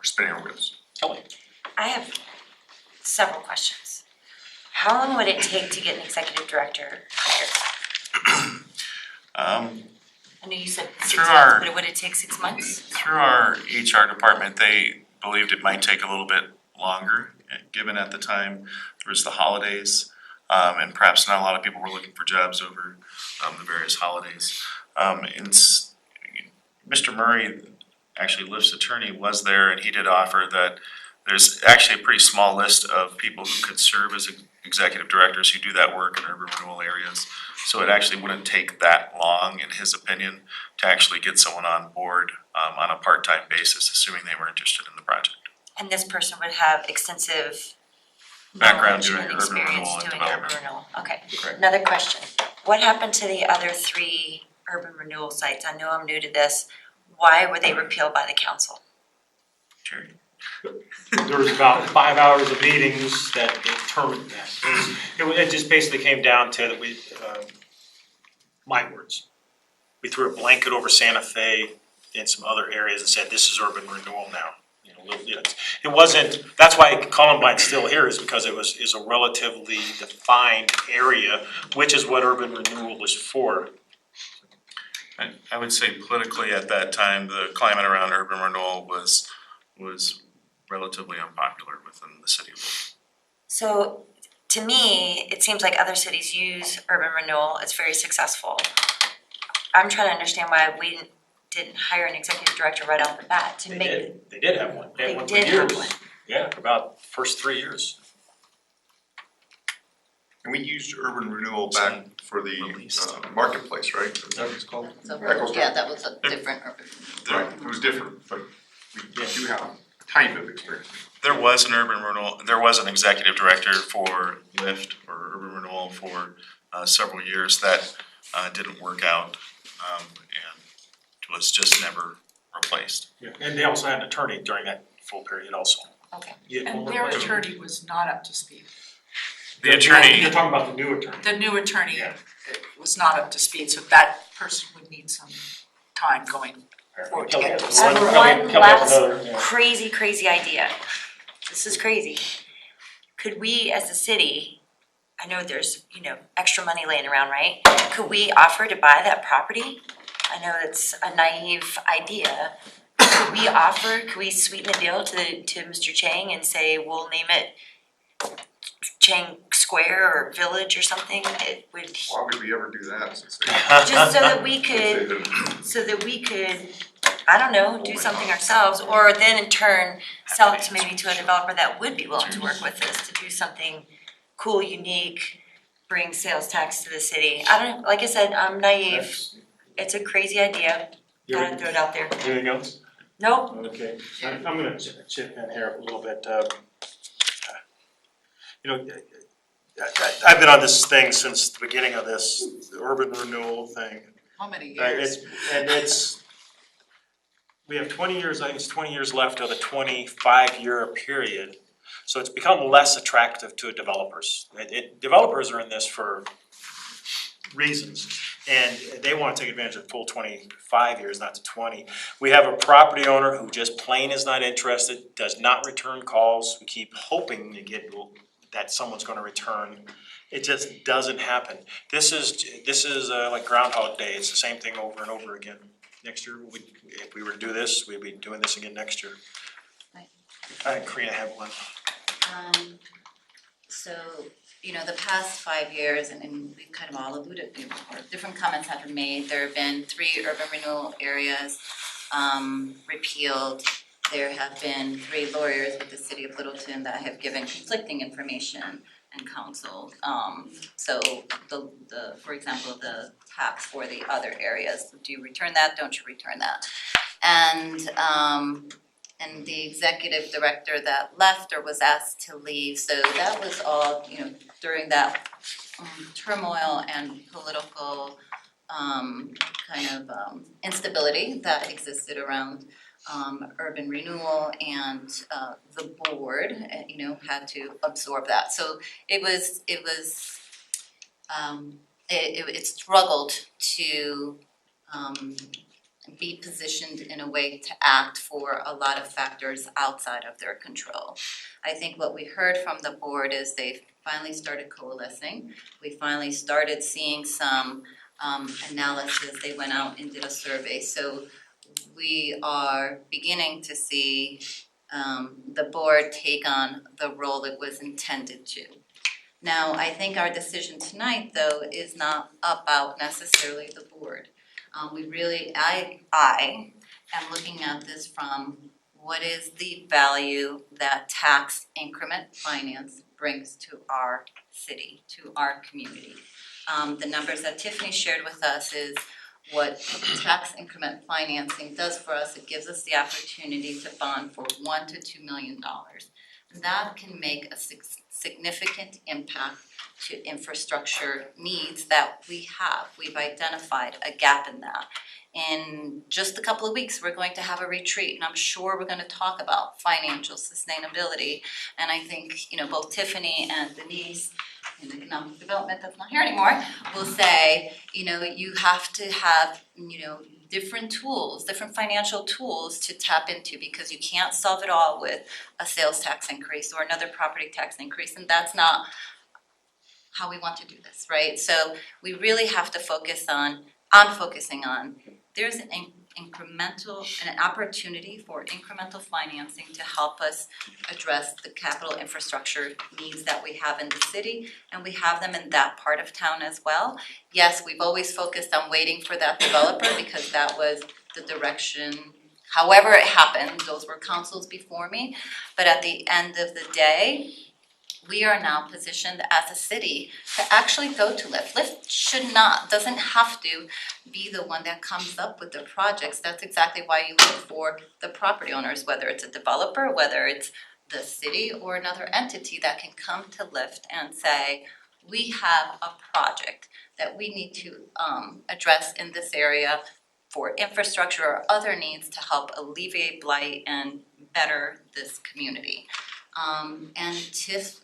spinning our wheels. Kelly? I have several questions. How long would it take to get an executive director hired? I know you said 6 Through months, our- but would it take 6 months? Through our HR department, they believed it might take a little bit longer, given at the time there was the holidays, and perhaps not a lot of people were looking for jobs over the various holidays. Mr. Murray, actually Lyft's attorney, was there, and he did offer that there's actually a pretty small list of people who could serve as executive directors who do that work in urban renewal areas. So it actually wouldn't take that long, in his opinion, to actually get someone on board on a part-time basis, assuming they were interested in the project. And this person would have extensive Background knowledge doing and urban experience renewal and doing development. urban renewal. Okay, Correct. another question. What happened to the other 3 urban renewal sites? I know I'm new to this. Why were they repealed by the council? Jerry? There was about 5 hours of meetings that determined that. It just basically came down to that my words. We threw a blanket over Santa Fe and some other areas and said, this is urban renewal now. It wasn't, that's why Columbine's still here, is because is a relatively defined area, which is what urban renewal is for. I would say politically at that time, the climate around urban renewal was relatively unpopular within the city of Louisville. So to me, it seems like other cities use urban renewal. It's very successful. I'm trying to understand why we didn't hire an executive director right off the bat to make it. They did have one. They had one for They did have years. one. Yeah, for about the first 3 years. And we used urban renewal back for the marketplace, right? Is that what it's called? Yeah, that was a different urban. Right, it was different, but we do have a tiny bit of experience. There was an executive director for Lyft or urban renewal for several years that didn't work out and was just never replaced. Yeah, and they also had an attorney during that full period also. Okay. You had one And more their question? attorney was not up to speed. The attorney, You're talking about the new attorney. The new attorney Yeah. was not up to speed, so that person would need some time going forward to get to. I have one Kelly has another, yeah. crazy idea. This is crazy. Could we, as a city, I know there's, extra money laying around, right? Could we offer to buy that property? I know it's a naive idea. Could we sweeten the deal to Mr. Chang and say, we'll name it Chang Square or Village or something? It would, Why would we ever do that since they? just so that we could, I don't know, do something ourselves, or then in turn, sell it to maybe to a developer that would be willing to work with us to do something cool, unique, bring sales tax to the city. I don't know, like I said, I'm naive. It's a crazy idea. Gotta throw it out there. Anything else? Nope. Okay, I'm gonna chip in here a little bit. I've been on this thing since the beginning of this urban renewal thing. How many Right, years? We have 20 years, I think it's 20 years left of the 25-year period. So it's become less attractive to developers. Developers are in this for reasons, and they want to take advantage of the full 25 years, not the 20. We have a property owner who just plain is not interested, does not return calls. We keep hoping to get that someone's going to return. It just doesn't happen. This is like Groundhog Day. It's the same thing over and over again. Next year, if we were to do this, we'd be doing this again next year. Right. I think Karina had one. So, the past 5 years, and we've kind of all alluded, or different comments have been made, there have been 3 urban renewal areas repealed. There have been 3 lawyers with the city of Littleton that have given conflicting information and counsel. So for example, the tax for the other areas, do you return that, don't you return that? And the executive director that left or was asked to leave, so that was all, during that turmoil and political instability that existed around urban renewal, and the board, had to absorb that. So it struggled to be positioned in a way to act for a lot of factors outside of their control. I think what we heard from the board is they've finally started coalescing. We finally started seeing some analysis. They went out and did a survey. So we are beginning to see the board take on the role it was intended to. Now, I think our decision tonight, though, is not about necessarily the board. I am looking at this from what is the value that tax increment finance brings to our city, to our community. The numbers that Tiffany shared with us is what tax increment financing does for us. It gives us the opportunity to bond for $1 to $2 million. That can make a significant impact to infrastructure needs that we have. We've identified a gap in that. In just a couple of weeks, we're going to have a retreat, and I'm sure we're going to talk about financial sustainability. And I think, both Tiffany and Denise in economic development that's not here anymore will say, you have to have, different tools, different financial tools to tap into, because you can't solve it all with a sales tax increase or another property tax increase, and that's not how we want to do this, right? So we really have to focus on, I'm focusing on, there's an opportunity for incremental financing to help us address the capital infrastructure needs that we have in the city, and we have them in that part of town as well. Yes, we've always focused on waiting for that developer because that was the direction, however it happened, those were councils before me, but at the end of the day, we are now positioned as a city to actually go to LIFT. LIFT doesn't have to be the one that comes up with the projects. That's exactly why you look for the property owners, whether it's a developer, whether it's the city or another entity that can come to LIFT and say, we have a project that we need to address in this area for infrastructure or other needs to help alleviate blight and better this community. And TIF,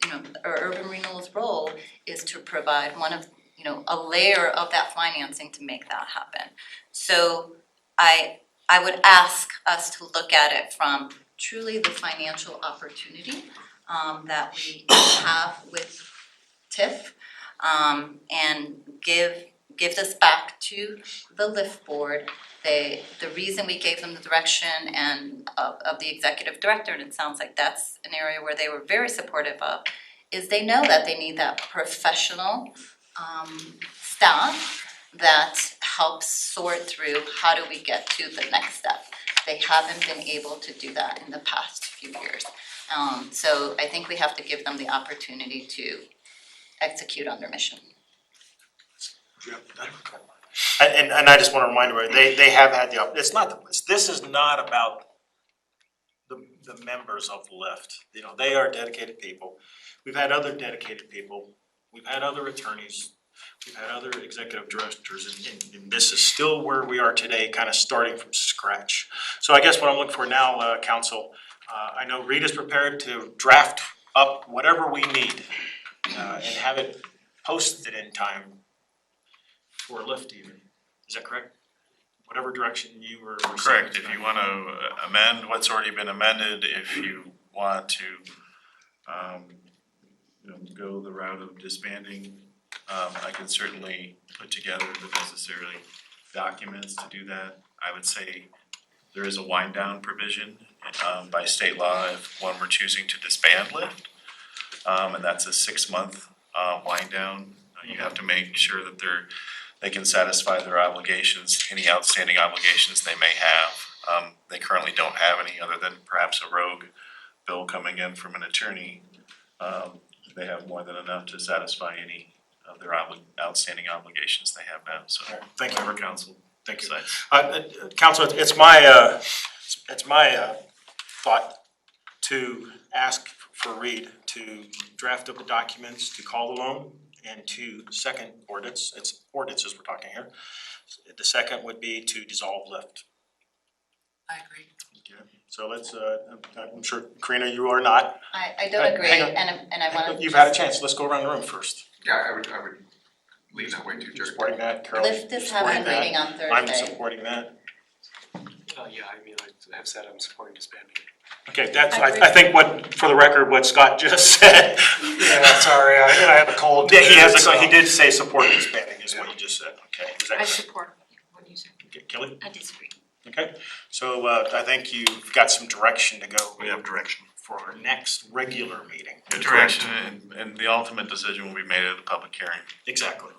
or Urban Renewal's role is to provide a layer of that financing to make that happen. So I would ask us to look at it from truly the financial opportunity that we have with TIF, and give this back to the LIFT board. The reason we gave them the direction and of the executive director, and it sounds like that's an area where they were very supportive of, is they know that they need that professional staff that helps sort through how do we get to the next step. They haven't been able to do that in the past few years. So I think we have to give them the opportunity to execute on their mission. And I just want to remind everybody, they have had this is not about the members of LIFT. They are dedicated people. We've had other dedicated people. We've had other attorneys. We've had other executive directors, and this is still where we are today, kind of starting from scratch. So I guess what I'm looking for now, council, I know Rita's prepared to draft up whatever we need and have it posted in time for LIFT even. Is that correct? Whatever direction you were Correct. If you want to amend what's already been amended, if you want to, go the route of disbanding, I can certainly put together the necessary documents to do that. I would say there is a wind down provision by state law if one were choosing to disband LIFT. And that's a 6-month wind down. You have to make sure that they can satisfy their obligations, any outstanding obligations they may have. They currently don't have any other than perhaps a rogue bill coming in from an attorney. They have more than enough to satisfy any of their outstanding obligations they have now, so. Thank you. Whatever council Thank you. decides. Council, it's my thought to ask for Reed to draft up the documents, to call the loan, and to second ordinance, it's ordinances we're talking here. The second would be to dissolve lift. I agree. So let's, I'm sure, Karina, you are not. I don't agree, Hang on. and I wanna. You've had a chance, let's go around the room first. Yeah, I would lean that way too, Jerry. Supporting that, Carol? Lift is having a Supporting that? meeting on Thursday. I'm supporting that. Yeah, I mean, I have said I'm supporting disbanding. Okay, that's, I think what, for the record, what Scott just said. Yeah, sorry, I have a cold. Yeah, he did say support disbanding is what you just said, okay, is that I correct? support what you said. Okay, Kelly? I disagree. Okay, so I think you've got some direction to go We have direction. for our next regular meeting. Good direction, and the ultimate decision will be made at the public hearing. Exactly.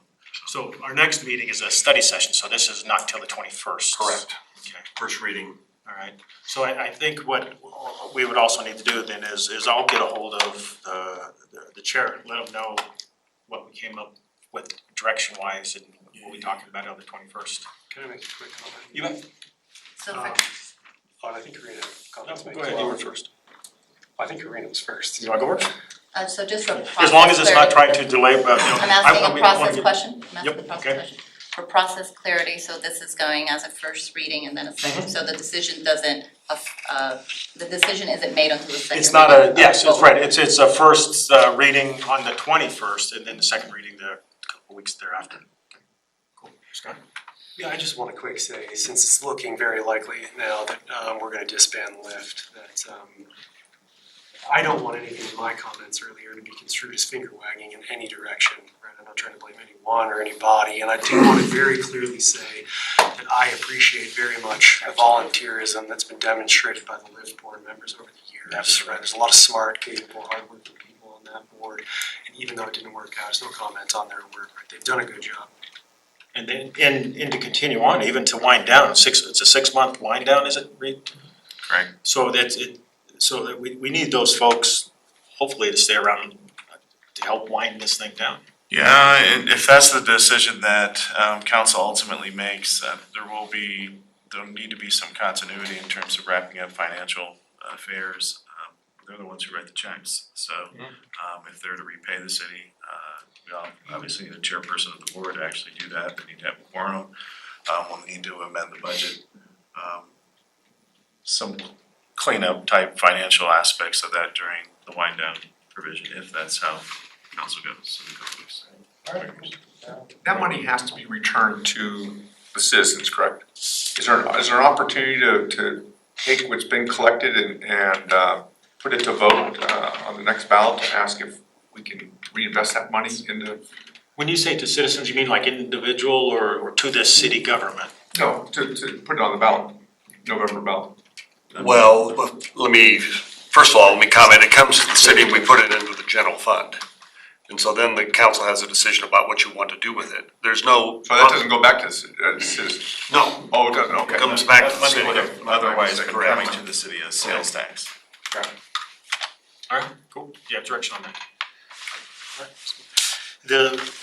So our next meeting is a study session, so this is not till the 21st. Correct. Okay, First reading. all right. So I think what we would also need to do then is I'll get a hold of the chair, let him know what we came up with direction-wise and what we talked about on the 21st. Can I make a quick comment? You bet. So I think Karina had comments. Go ahead, you were first. I think Karina was first. You wanna go first? so just for process As long as it's not clarity- trying to delay, you know. I'm asking a wanna process get- question, I'm asking Yep, a process okay. question. For process clarity, so this is going as a first reading and then a second, so the decision doesn't, the decision isn't made until the second reading. It's not a, of yes, it's vote. right, it's a first reading on the 21st and then the second reading the couple weeks thereafter. Cool, Scott? Yeah, I just want to quick say, since it's looking very likely now that we're gonna disband Lyft, that I don't want anything in my comments earlier to be construed as finger wagging in any direction, right? I'm not trying to blame anyone or anybody, and I do want to very clearly say that I appreciate very much the volunteerism that's been demonstrated by the Lyft board members over the years, right? There's a lot of smart, capable, hardworking people on that board, and even though it didn't work out, there's no comment on their work, right? They've done a good job. And then, and to continue on, even to wind down, it's a 6-month wind down, is it, Reed? Correct. So that's it, so that we need those folks, hopefully, to stay around to help wind this thing down. Yeah, and if that's the decision that council ultimately makes, there'll need to be some continuity in terms of wrapping up financial affairs. They're the ones who write the checks, so if they're to repay the city, we obviously need a chairperson of the board to actually do that. They need to have a quorum. We'll need to amend the budget. Some cleanup type financial aspects of that during the wind down provision, if that's how council goes. That money has to be returned to the citizens, correct? Is there an opportunity to take what's been collected and put it to vote on the next ballot to ask if we can reinvest that money into? When you say to citizens, you mean like individual or to the city government? No, to put it on the ballot, November ballot. Well, first of all, let me comment, it comes to the city, we put it into the general fund. And so then the council has a decision about what you want to do with it. There's no. So that doesn't go back to the citizens? No. Oh, it doesn't, okay. It comes back to the city. Otherwise, Correct. coming to the city as sales tax. Alright, cool, you have direction on that. Alright.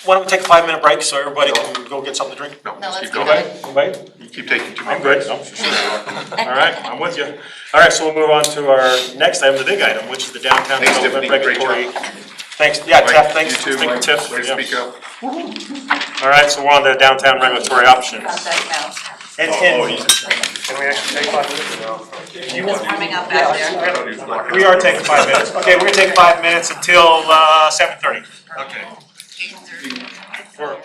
Why don't we take a 5-minute break so everybody can go get something to drink? No, let's keep keep going. going. Anybody? You keep taking too I'm much. good, no, for sure. Alright, I'm with you. Alright, so we'll move on to our next item, the big item, which is the downtown Thanks, development Tiffany. Great regulatory. Thanks, yeah, Tiff, thanks, You too, thank you, Mike. Tiff. Way to Yeah. speak up. Alright, so we're on the downtown regulatory options. And Can we actually take 5 minutes now? Just warming up back there. we are taking 5 minutes. Okay, we're gonna take 5 minutes until 7:30. Okay. Or-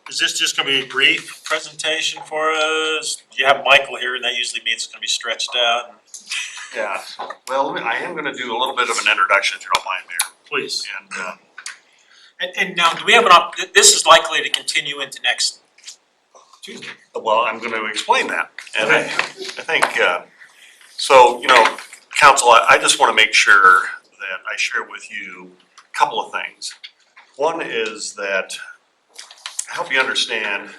Is this just gonna be a brief presentation for us? You have Michael here, and that usually means it's gonna be stretched out. Yeah, well, I am gonna do a little bit of an introduction, if you don't mind, Mayor. Please. And, And now, do we have this is likely to continue into next Tuesday? well, I'm gonna explain that. And I think, so, you know, council, I just wanna make sure that I share with you a couple of things. One is that, I hope you understand,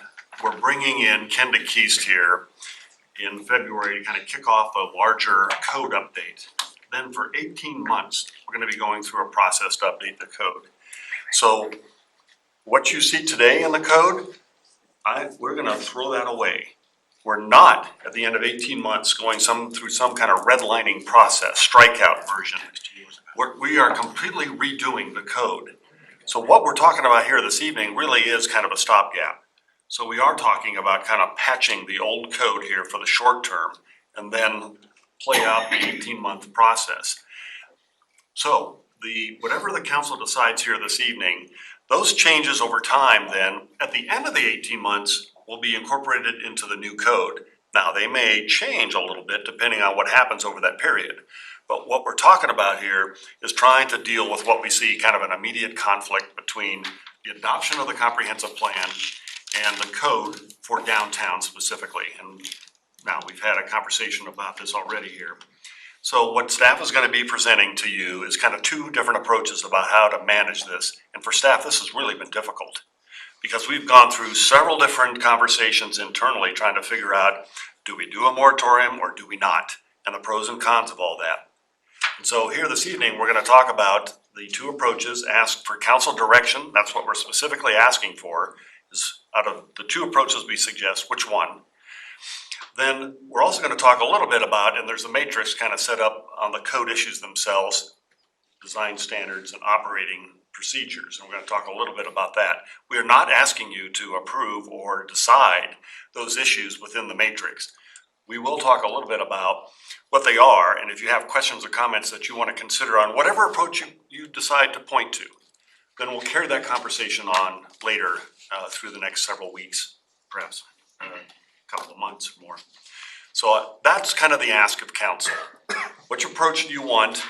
we're bringing in Kenda Keast here in February to kind of kick off a larger code update. Then for 18 months, we're gonna be going through a process to update the code. So what you see today in the code, we're gonna throw that away. We're not, at the end of 18 months, going through some kind of redlining process, strikeout version. We are completely redoing the code. So what we're talking about here this evening really is kind of a stopgap. So we are talking about kind of patching the old code here for the short term and then play out the 18-month process. So whatever the council decides here this evening, those changes over time then, at the end of the 18 months, will be incorporated into the new code. Now, they may change a little bit depending on what happens over that period. But what we're talking about here is trying to deal with what we see kind of an immediate conflict between the adoption of the comprehensive plan and the code for downtown specifically. And now we've had a conversation about this already here. So what staff is going to be presenting to you is kind of two different approaches about how to manage this. And for staff, this has really been difficult because we've gone through several different conversations internally trying to figure out, do we do a moratorium or do we not? And the pros and cons of all that. And so here this evening, we're going to talk about the two approaches, ask for council direction. That's what we're specifically asking for, is out of the two approaches we suggest, which one? Then we're also going to talk a little bit about, and there's a matrix kind of set up on the code issues themselves, design standards and operating procedures. And we're going to talk a little bit about that. We are not asking you to approve or decide those issues within the matrix. We will talk a little bit about what they are, and if you have questions or comments that you want to consider on whatever approach you decide to point to, then we'll carry that conversation on later through the next several weeks, perhaps a couple of months or more. So that's kind of the ask of council. Which approach do you want?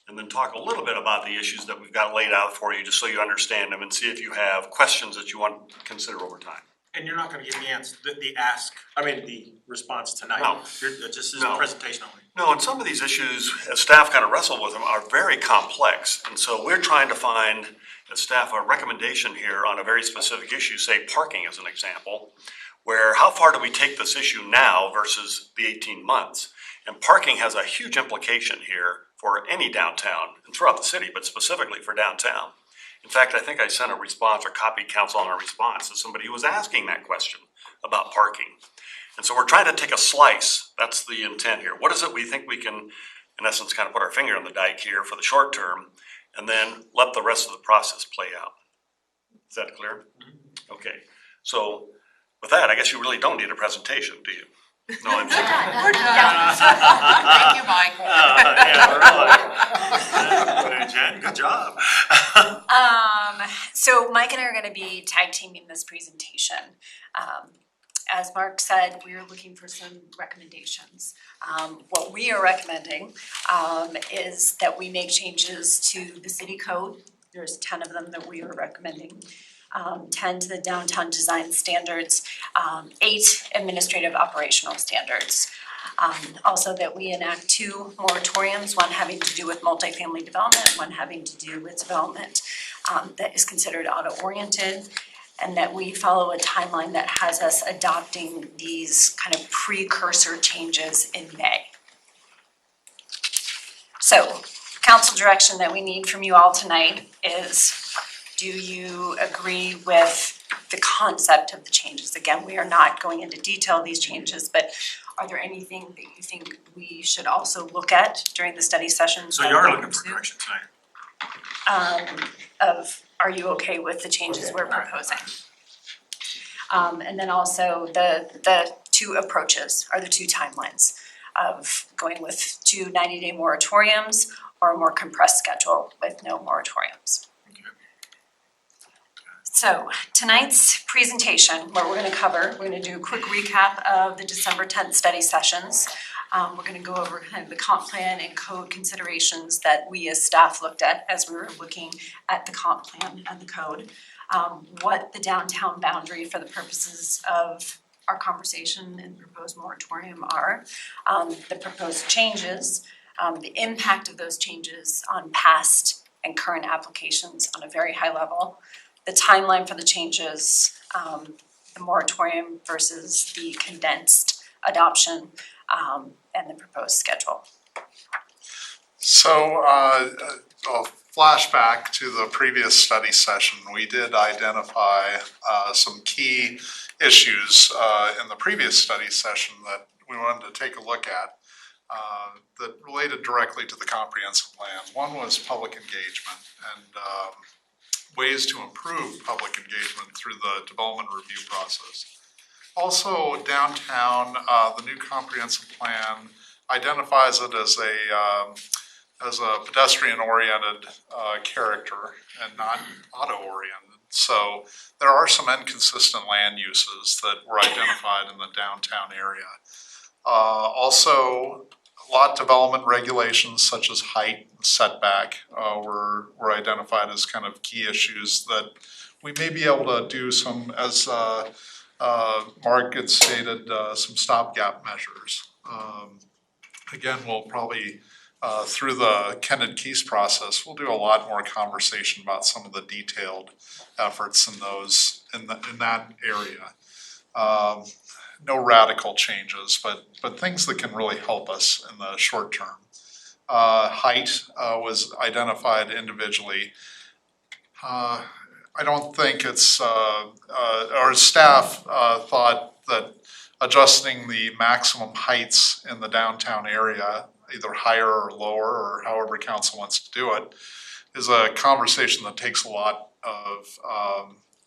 And then talk a little bit about the issues that we've got laid out for you, just so you understand them and see if you have questions that you want to consider over time. And you're not gonna give the answer, the response tonight? No. This is No. a presentation only. No, and some of these issues, as staff kind of wrestle with them, are very complex. And so we're trying to find, as staff, a recommendation here on a very specific issue, say parking as an example, where how far do we take this issue now versus the 18 months? And parking has a huge implication here for any downtown and throughout the city, but specifically for downtown. In fact, I think I sent a response or copied council on a response to somebody who was asking that question about parking. And so we're trying to take a slice. That's the intent here. What is it we think we can, in essence, kind of put our finger on the dike here for the short term, and then let the rest of the process play out? Is that clear? Okay. So with that, I guess you really don't need a presentation, do you? No, I'm kidding. We're done. Thank you, Mike. Yeah, really. Jen, good job. So Mike and I are gonna be tag teaming this presentation. As Mark said, we are looking for some recommendations. What we are recommending, is that we make changes to the city code. There's 10 of them that we are recommending. 10 to the downtown design standards, 8 administrative operational standards. Also that we enact 2 moratoriums, one having to do with multifamily development, one having to do with development that is considered auto-oriented, and that we follow a timeline that has us adopting these kind of precursor changes in May. So, council direction that we need from you all tonight is, do you agree with the concept of the changes? Again, we are not going into detail of these changes, but are there anything that you think we should also look at during the study sessions? So you are looking for direction tonight? Are you okay with the changes we're proposing? And then also the 2 approaches, are the 2 timelines of going with 2 90-day moratoriums or a more compressed schedule with no moratoriums. So tonight's presentation, what we're gonna cover, we're gonna do a quick recap of the December 10th study sessions. We're gonna go over kind of the comp plan and code considerations that we as staff looked at as we were looking at the comp plan and the code. What the downtown boundary for the purposes of our conversation and proposed moratorium are, the proposed changes, the impact of those changes on past and current applications on a very high level, the timeline for the changes, the moratorium versus the condensed adoption, and the proposed schedule. So, a flashback to the previous study session, we did identify some key issues in the previous study session that we wanted to take a look at that related directly to the comprehensive plan. One was public engagement and ways to improve public engagement through the development review process. Also, downtown, the new comprehensive plan identifies it as a pedestrian-oriented character and not auto-oriented. So there are some inconsistent land uses that were identified in the downtown area. Also, lot development regulations such as height and setback were identified as kind of key issues that we may be able to do some, as Mark had stated, some stopgap measures. Again, we'll probably, through the Kenneth Keys process, we'll do a lot more conversation about some of the detailed efforts in those, in that area. No radical changes, but things that can really help us in the short term. Height was identified individually. I don't think it's, our staff thought that adjusting the maximum heights in the downtown area, either higher or lower, or however council wants to do it, is a conversation that takes a lot of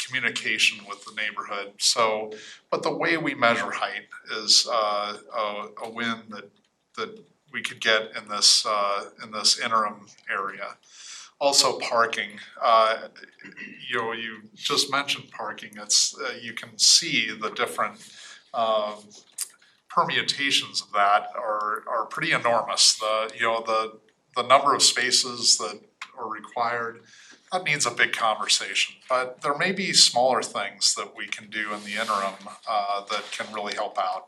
communication with the neighborhood. So, but the way we measure height is a win that we could get in this interim area. Also parking, you just mentioned parking. It's you can see the different permutations of that are pretty enormous. The number of spaces that are required, that needs a big conversation. But there may be smaller things that we can do in the interim that can really help out.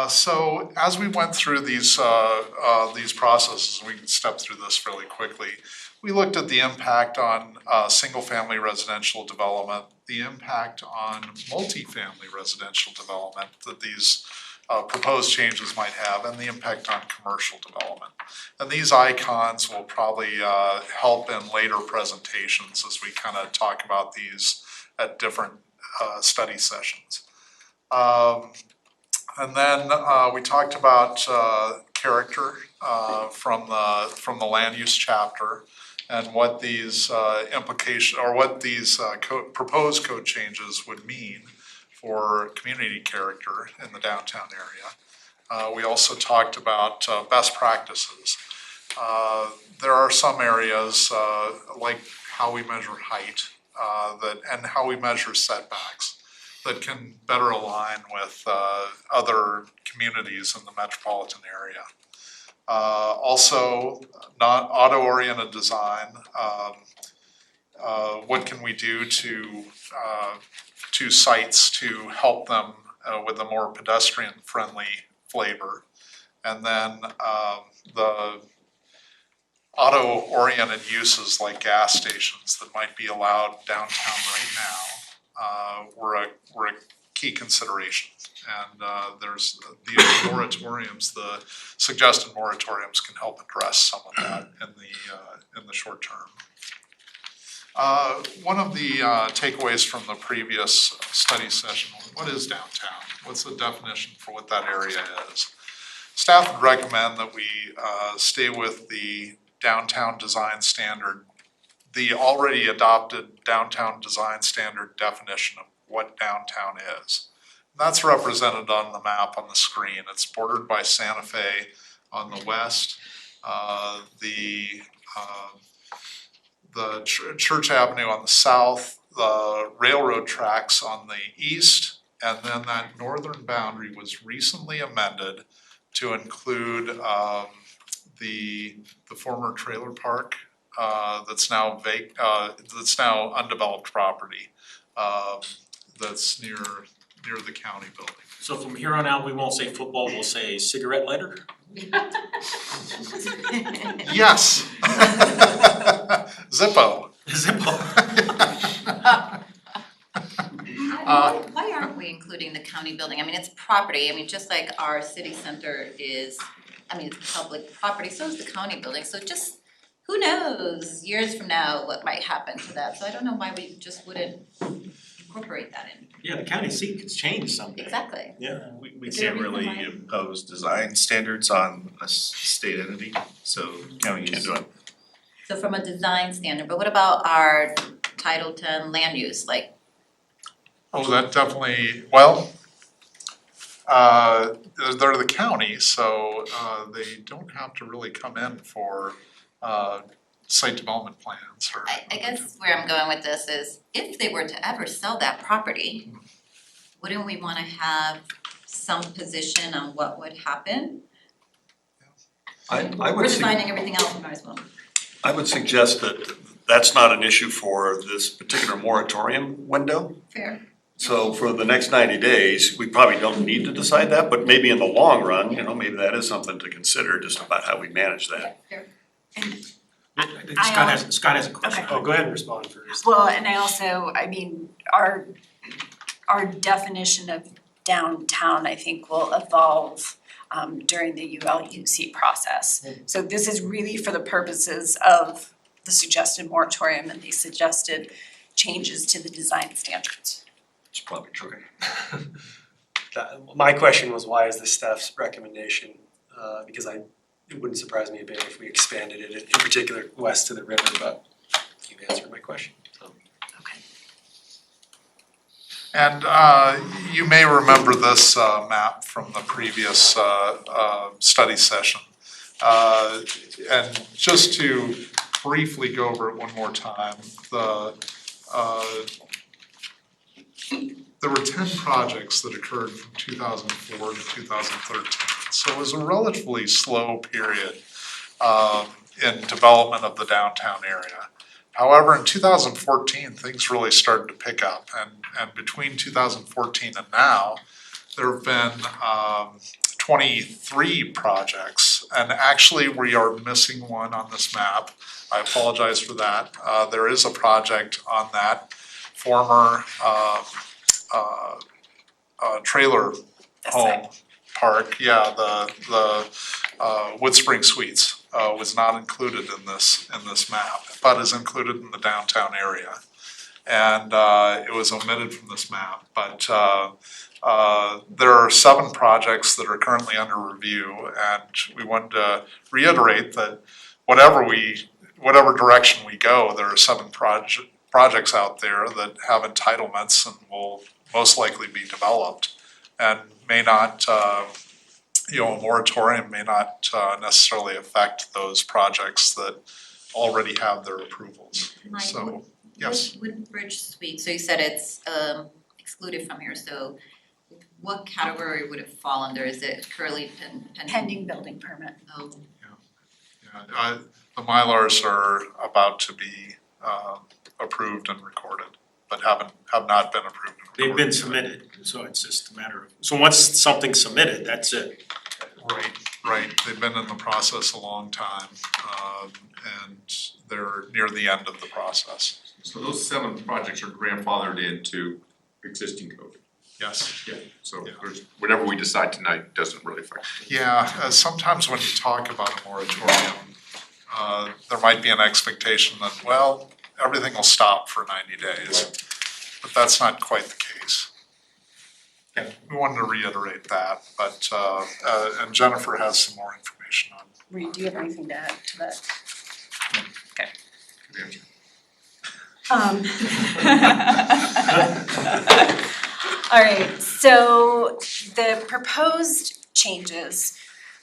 So as we went through these processes, we can step through this fairly quickly. We looked at the impact on single-family residential development, the impact on multifamily residential development that these proposed changes might have, and the impact on commercial development. And these icons will probably help in later presentations as we kind of talk about these at different study sessions. And then we talked about character from the land use chapter and what these implications or what these proposed code changes would mean for community character in the downtown area. We also talked about best practices. There are some areas like how we measure height and how we measure setbacks that can better align with other communities in the metropolitan area. Also, not auto-oriented design. What can we do to sites to help them with a more pedestrian-friendly flavor? And then the auto-oriented uses like gas stations that might be allowed downtown right now were a key consideration. And there's the moratoriums, the suggested moratoriums can help address some of that in the short term. One of the takeaways from the previous study session, what is downtown? What's the definition for what that area is? Staff would recommend that we stay with the downtown design standard, the already adopted downtown design standard definition of what downtown is. And that's represented on the map on the screen. It's bordered by Santa Fe on the west, the Church Avenue on the south, the railroad tracks on the east, and then that northern boundary was recently amended to include the former trailer park that's now undeveloped property that's near the county building. So from here on out, we won't say football, we'll say cigarette lighter? Yes. Zippo. Why aren't we including the county building? I mean, it's property. I mean, just like our city center is I mean, it's public property, so is the county building, so just, who knows, years from now, what might happen to that, so I don't know why we just wouldn't incorporate that in. Yeah, the county seat could change someday. Exactly. Yeah. We Is there a can't reason really why? impose design standards on a state entity, so county Can't is. do it. So from a design standard, but what about our Title 10 land use, like, Oh, that definitely, well, they're the county, so they don't have to really come in for site development plans or. I guess where I'm going with this is, if they were to ever sell that property, wouldn't we wanna have some position on what would happen? I We're would designing everything else, we might as well. I would suggest that that's not an issue for this particular moratorium window. Fair. So for the next 90 days, we probably don't need to decide that, but maybe in the long run, you know, maybe that is something to consider, just about how we manage that. Fair. Scott has a question. Oh, go ahead and respond first. Well, and I also, I mean, our definition of downtown, I think, will evolve during the ULUC process. So this is really for the purposes of the suggested moratorium and the suggested changes to the design standards. It's probably true. My question was, why is this staff's recommendation? Because it wouldn't surprise me a bit if we expanded it, in particular west to the river, but you've answered my question, so. And you may remember this map from the previous study session. And just to briefly go over it one more time, there were 10 projects that occurred from 2004 to 2013. So it was a relatively slow period in development of the downtown area. However, in 2014, things really started to pick up, and between 2014 and now, there have been 23 projects, and actually we are missing one on this map. I apologize for that. There is a project on that former trailer home park, yeah, the Wood Spring Suites. Was not included in this map, but is included in the downtown area. And it was omitted from this map, but there are 7 projects that are currently under review, and we wanted to reiterate that whatever direction we go, there are 7 projects out there that have entitlements and will most likely be developed and may not a moratorium may not necessarily affect those projects that already have their approvals. Mike, So, yes. Woodbridge Suite, so you said it's excluded from here, so what category would it fall under? Is it currently Pending building permit. Oh, Yeah, the Mylars are about to be approved and recorded, but have not been approved and recorded. They've been yet. submitted, so it's just a matter of, so once something's submitted, that's it. Right, they've been in the process a long time, and they're near the end of the process. So those 7 projects are grandfathered into existing code. Yes. Yeah. So Yeah. there's, whatever we decide tonight doesn't really affect. Yeah, sometimes when you talk about a moratorium, there might be an expectation that, well, everything will stop for 90 days, but that's not quite the case. We wanted to reiterate that, but, and Jennifer has some more information on. Reed, do you have anything to add to that? Okay. Good answer. All right, so the proposed changes,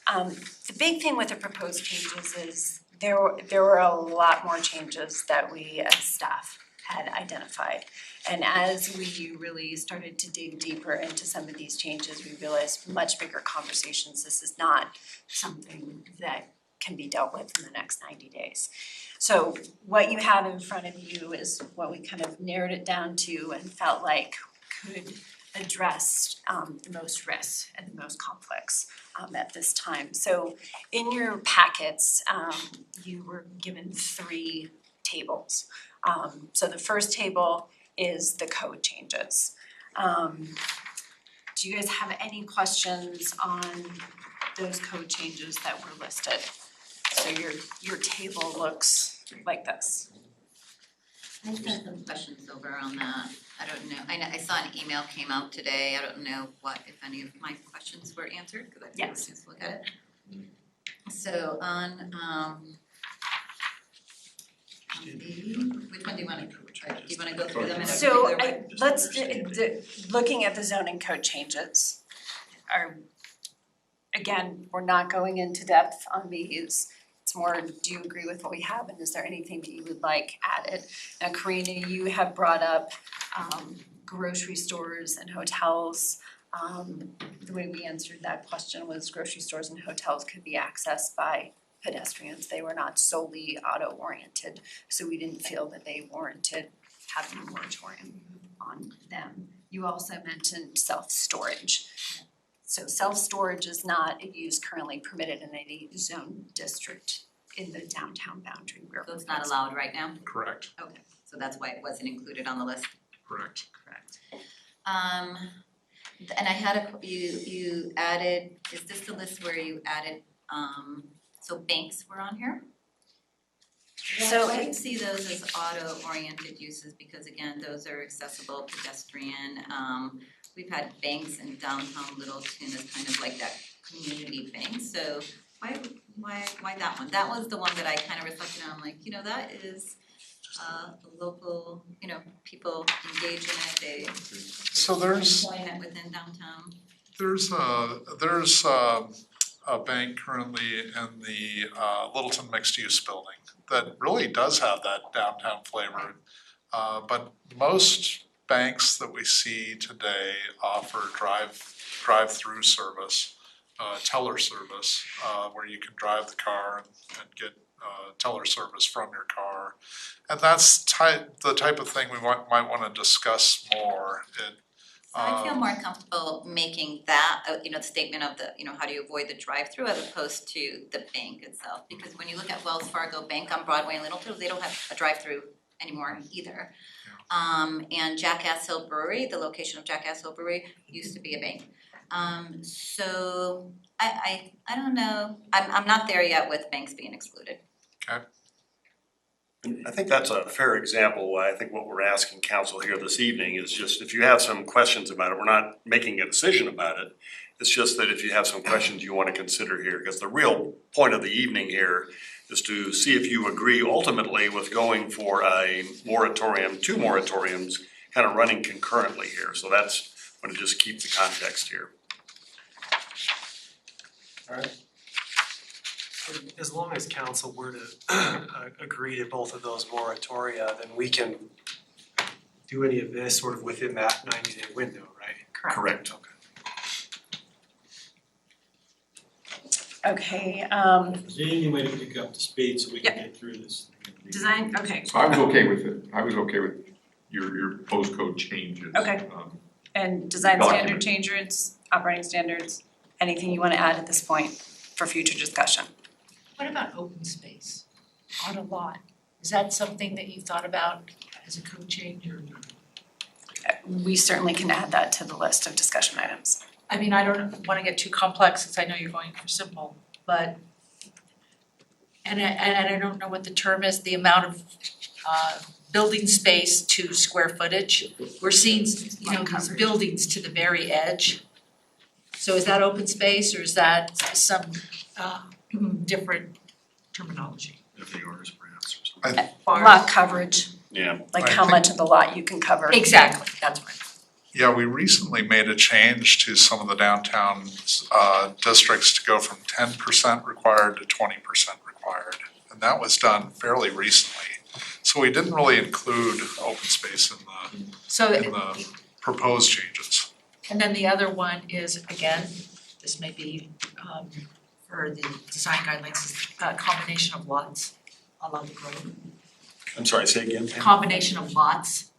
the big thing with the proposed changes is there were a lot more changes that we as staff had identified. And as we really started to dig deeper into some of these changes, we realized much bigger conversations. This is not something that can be dealt with in the next 90 days. So what you have in front of you is what we kind of narrowed it down to and felt like could address the most risks and the most conflicts at this time. So in your packets, you were given 3 tables. So the first table is the code changes. Do you guys have any questions on those code changes that were listed. So your table looks like this. I just had some questions over on that. I don't know, I saw an email came out today. I don't know what, if any of my questions were answered, because I didn't have a chance to look at it. So on, which one do you wanna, go through them in a So particular way? looking at the zoning code changes are, again, we're not going into depth on these. It's more, do you agree with what we have and is there anything that you would like added? Now, Karina, you have brought up grocery stores and hotels. The way we answered that question was grocery stores and hotels could be accessed by pedestrians. They were not solely auto-oriented, so we didn't feel that they warranted having a moratorium on them. You also mentioned self-storage. So self-storage is not a use currently permitted in any zone district in the downtown boundary. So it's not allowed right now? Correct, Okay, so that's why it wasn't included on the list. correct. Correct. And I had you added, is this the list where you added, so banks were on here? So- I would see those as auto-oriented uses because again, those are accessible pedestrian. We've had banks in downtown Littleton as kind of like that community bank, so why that one? That was the one that I kind of reflected on, like, that is the local, people engage in it, they So there's employment within downtown. There's a bank currently in the Littleton mixed use building that really does have that downtown flavor. But most banks that we see today offer drive-through service, teller service, where you can drive the car and get teller service from your car. And that's the type of thing we might wanna discuss more. So I feel more comfortable making that, the statement of the, how do you avoid the drive-through as opposed to the bank itself? Because when you look at Wells Fargo Bank on Broadway and Littleton, they don't have a drive-through anymore either. And Jackass Hill Brewery, the location of Jackass Hill Brewery used to be a bank. So I don't know, I'm not there yet with banks being excluded. And I think that's a fair example why I think what we're asking council here this evening is just if you have some questions about it, we're not making a decision about it. It's just that if you have some questions you want to consider here, because the real point of the evening here is to see if you agree ultimately with going for a moratorium, two moratoriums, kind of running concurrently here. So that's, I'm gonna just keep the context here. Alright. As long as council were to agree to both of those moratoria, then we can do any of this sort of within that 90-day window, right? Correct. Okay, Is there any way to pick up the speed so we can get through this? design, okay. So I was okay with it, I was okay with your postcode changes. Okay. And design standard Document. changes, operating standards, anything you wanna add at this point for future discussion? What about open space on a lot? Is that something that you thought about as a code change or? We certainly can add that to the list of discussion items. I mean, I don't wanna get too complex since I know you're going for simple, but and I don't know what the term is, the amount of building space to square footage. We're seeing, these buildings to the very edge. So is that open space or is that some different terminology? FARs perhaps or something. Lot coverage, Yeah. like I how think- much of the lot you can cover. Exactly, that's right. Yeah, we recently made a change to some of the downtown districts to go from 10% required to 20% required. And that was done fairly recently. So we didn't really include open space in So the proposed changes. and then the other one is, again, this may be for the design guidelines, is a combination of lots along the road. I'm sorry, say again. Combination of lots.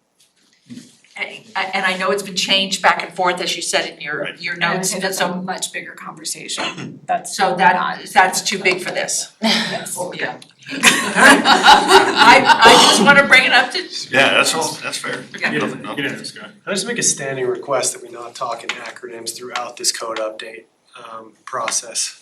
And I know it's been changed back and forth, as you said in your And I would notes, say and that's a so much bigger conversation. That's so that's too big for this. Yes. Yeah. I just wanna bring it up to. Yeah, that's fair. I just make a standing request that we not talk in acronyms throughout this code update process.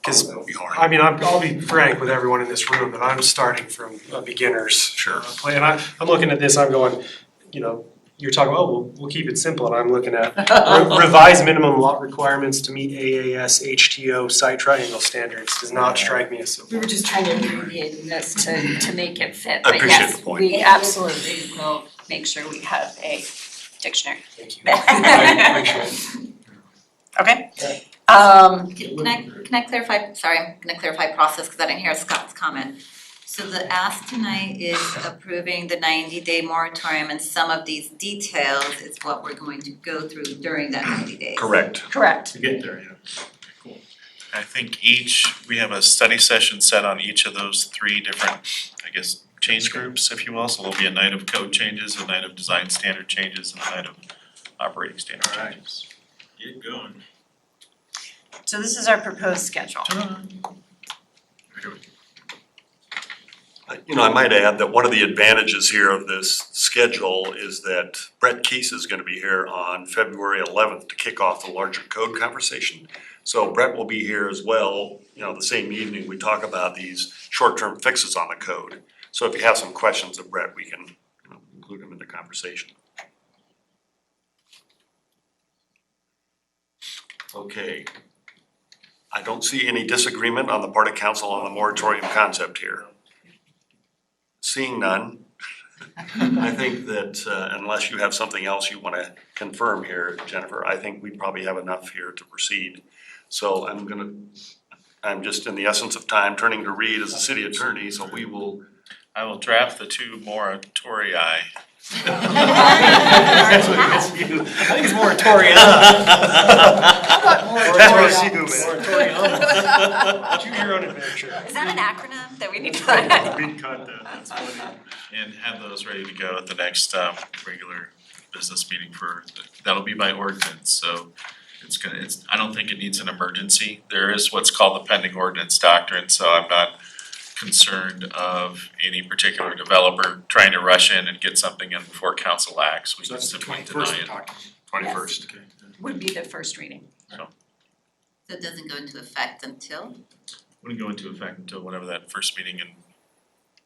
Cause That'll be hard. I mean, I'll be frank with everyone in this room that I'm starting from a beginner's play, and I'm looking at this, I'm going, you know, you're talking, oh, we'll keep it simple, and I'm looking at revised minimum lot requirements to meet AAS HTO site triangle standards does not strike me as simple. We were just trying to abbreviate this to make it fit, I but appreciate yes, the point. we absolutely will make sure we have a dictionary. Thank you. I appreciate it. Okay. Can I clarify, sorry, I'm gonna clarify process because I didn't hear Scott's comment. So the ask tonight is approving the 90-day moratorium, and some of these details is what we're going to go through during that 90 days. Correct. Correct. To get there, yeah. Cool. I think we have a study session set on each of those three different, I guess, change groups, if you will. So there'll be a night of code changes, a night of design standard changes, and a night of operating standard changes. Get going. So this is our proposed schedule. You know, I might add that one of the advantages here of this schedule is that Brett Keese is gonna be here on February 11th to kick off the larger code conversation. So Brett will be here as well, you know, the same evening we talk about these short-term fixes on the code. So if you have some questions of Brett, we can, you know, include him in the conversation. Okay. I don't see any disagreement on the part of council on the moratorium concept here. Seeing none, I think that unless you have something else you want to confirm here, Jennifer, I think we probably have enough here to proceed. So I'm just in the essence of time turning to Reed as the city attorney, so I will draft the two moratorii. I think it's moratorium. Moratorium. Choose your own adventure. Is that an acronym that we need to learn? We cut that, that's funny. And have those ready to go at the next regular business meeting that'll be by ordinance, so I don't think it needs an emergency. There is what's called the pending ordinance doctrine, so I'm not concerned of any particular developer trying to rush in and get something in before council acts. We just simply deny it. 21st. Okay. Would be the first reading. So it doesn't go into effect until? Wouldn't go into effect until whatever that first meeting in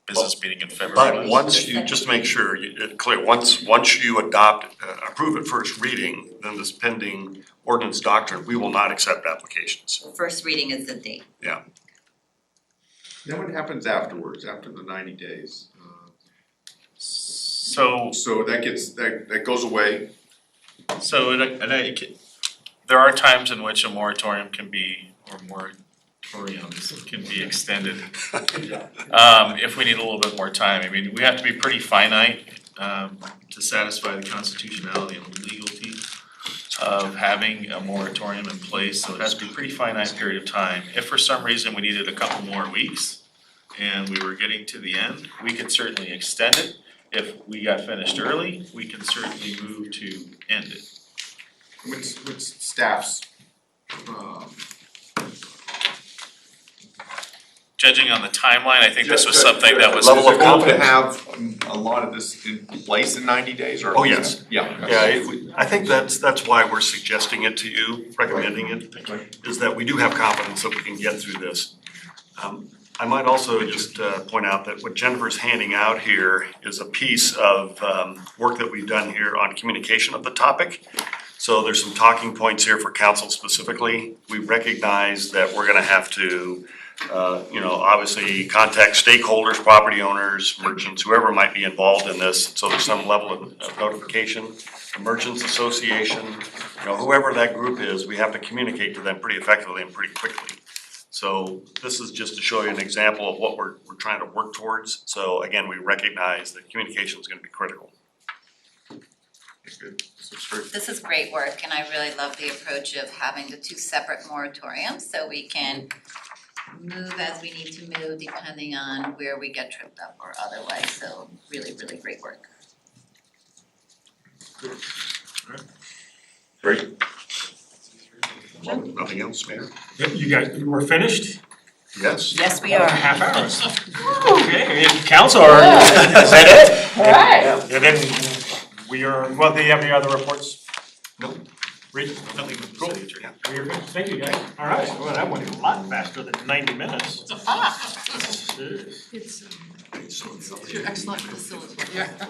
business meeting in February. But once you, just to make sure it's clear, once you approve it first reading, then this pending ordinance doctrine, we will not accept applications. The first reading is the date. Yeah. Then what happens afterwards, after the 90 days? So that goes away. So there are times in which a moratorium can be, or moratoriums can be extended. If we need a little bit more time. I mean, we have to be pretty finite to satisfy the constitutionality and legality of having a moratorium in place, so it has to be a pretty finite period of time. If for some reason we needed a couple more weeks and we were getting to the end, we could certainly extend it. If we got finished early, we can certainly move to end it. Which staff's, Judging on the timeline, I think this was something that was. Level of to have a lot of this in place in 90 days or? Oh, yes. Yeah. I think that's why we're suggesting it to you, recommending it, is that we do have confidence that we can get through this. I might also just point out that what Jennifer's handing out here is a piece of work that we've done here on communication of the topic. So there's some talking points here for council specifically. We recognize that we're gonna have to obviously contact stakeholders, property owners, merchants, whoever might be involved in this. So there's some level of notification. The Merchants Association, whoever that group is, we have to communicate to them pretty effectively and pretty quickly. So this is just to show you an example of what we're trying to work towards. So again, we recognize that communication is going to be critical. Good. This is great work, and I really love the approach of having the two separate moratoriums, so we can move as we need to move depending on where we get tripped up or otherwise. So really, really great work. Great. Well, nothing else, Mayor? Yep, you guys, we're finished? Yes. Yes, we are. Half hours. Okay, council, is that it? All right. And then do you have any other reports? No. Rich, nothing with the city attorney. You're good, thank you guys. All right, well, that went a lot faster than 90 minutes. It's, your excellent facility, yeah.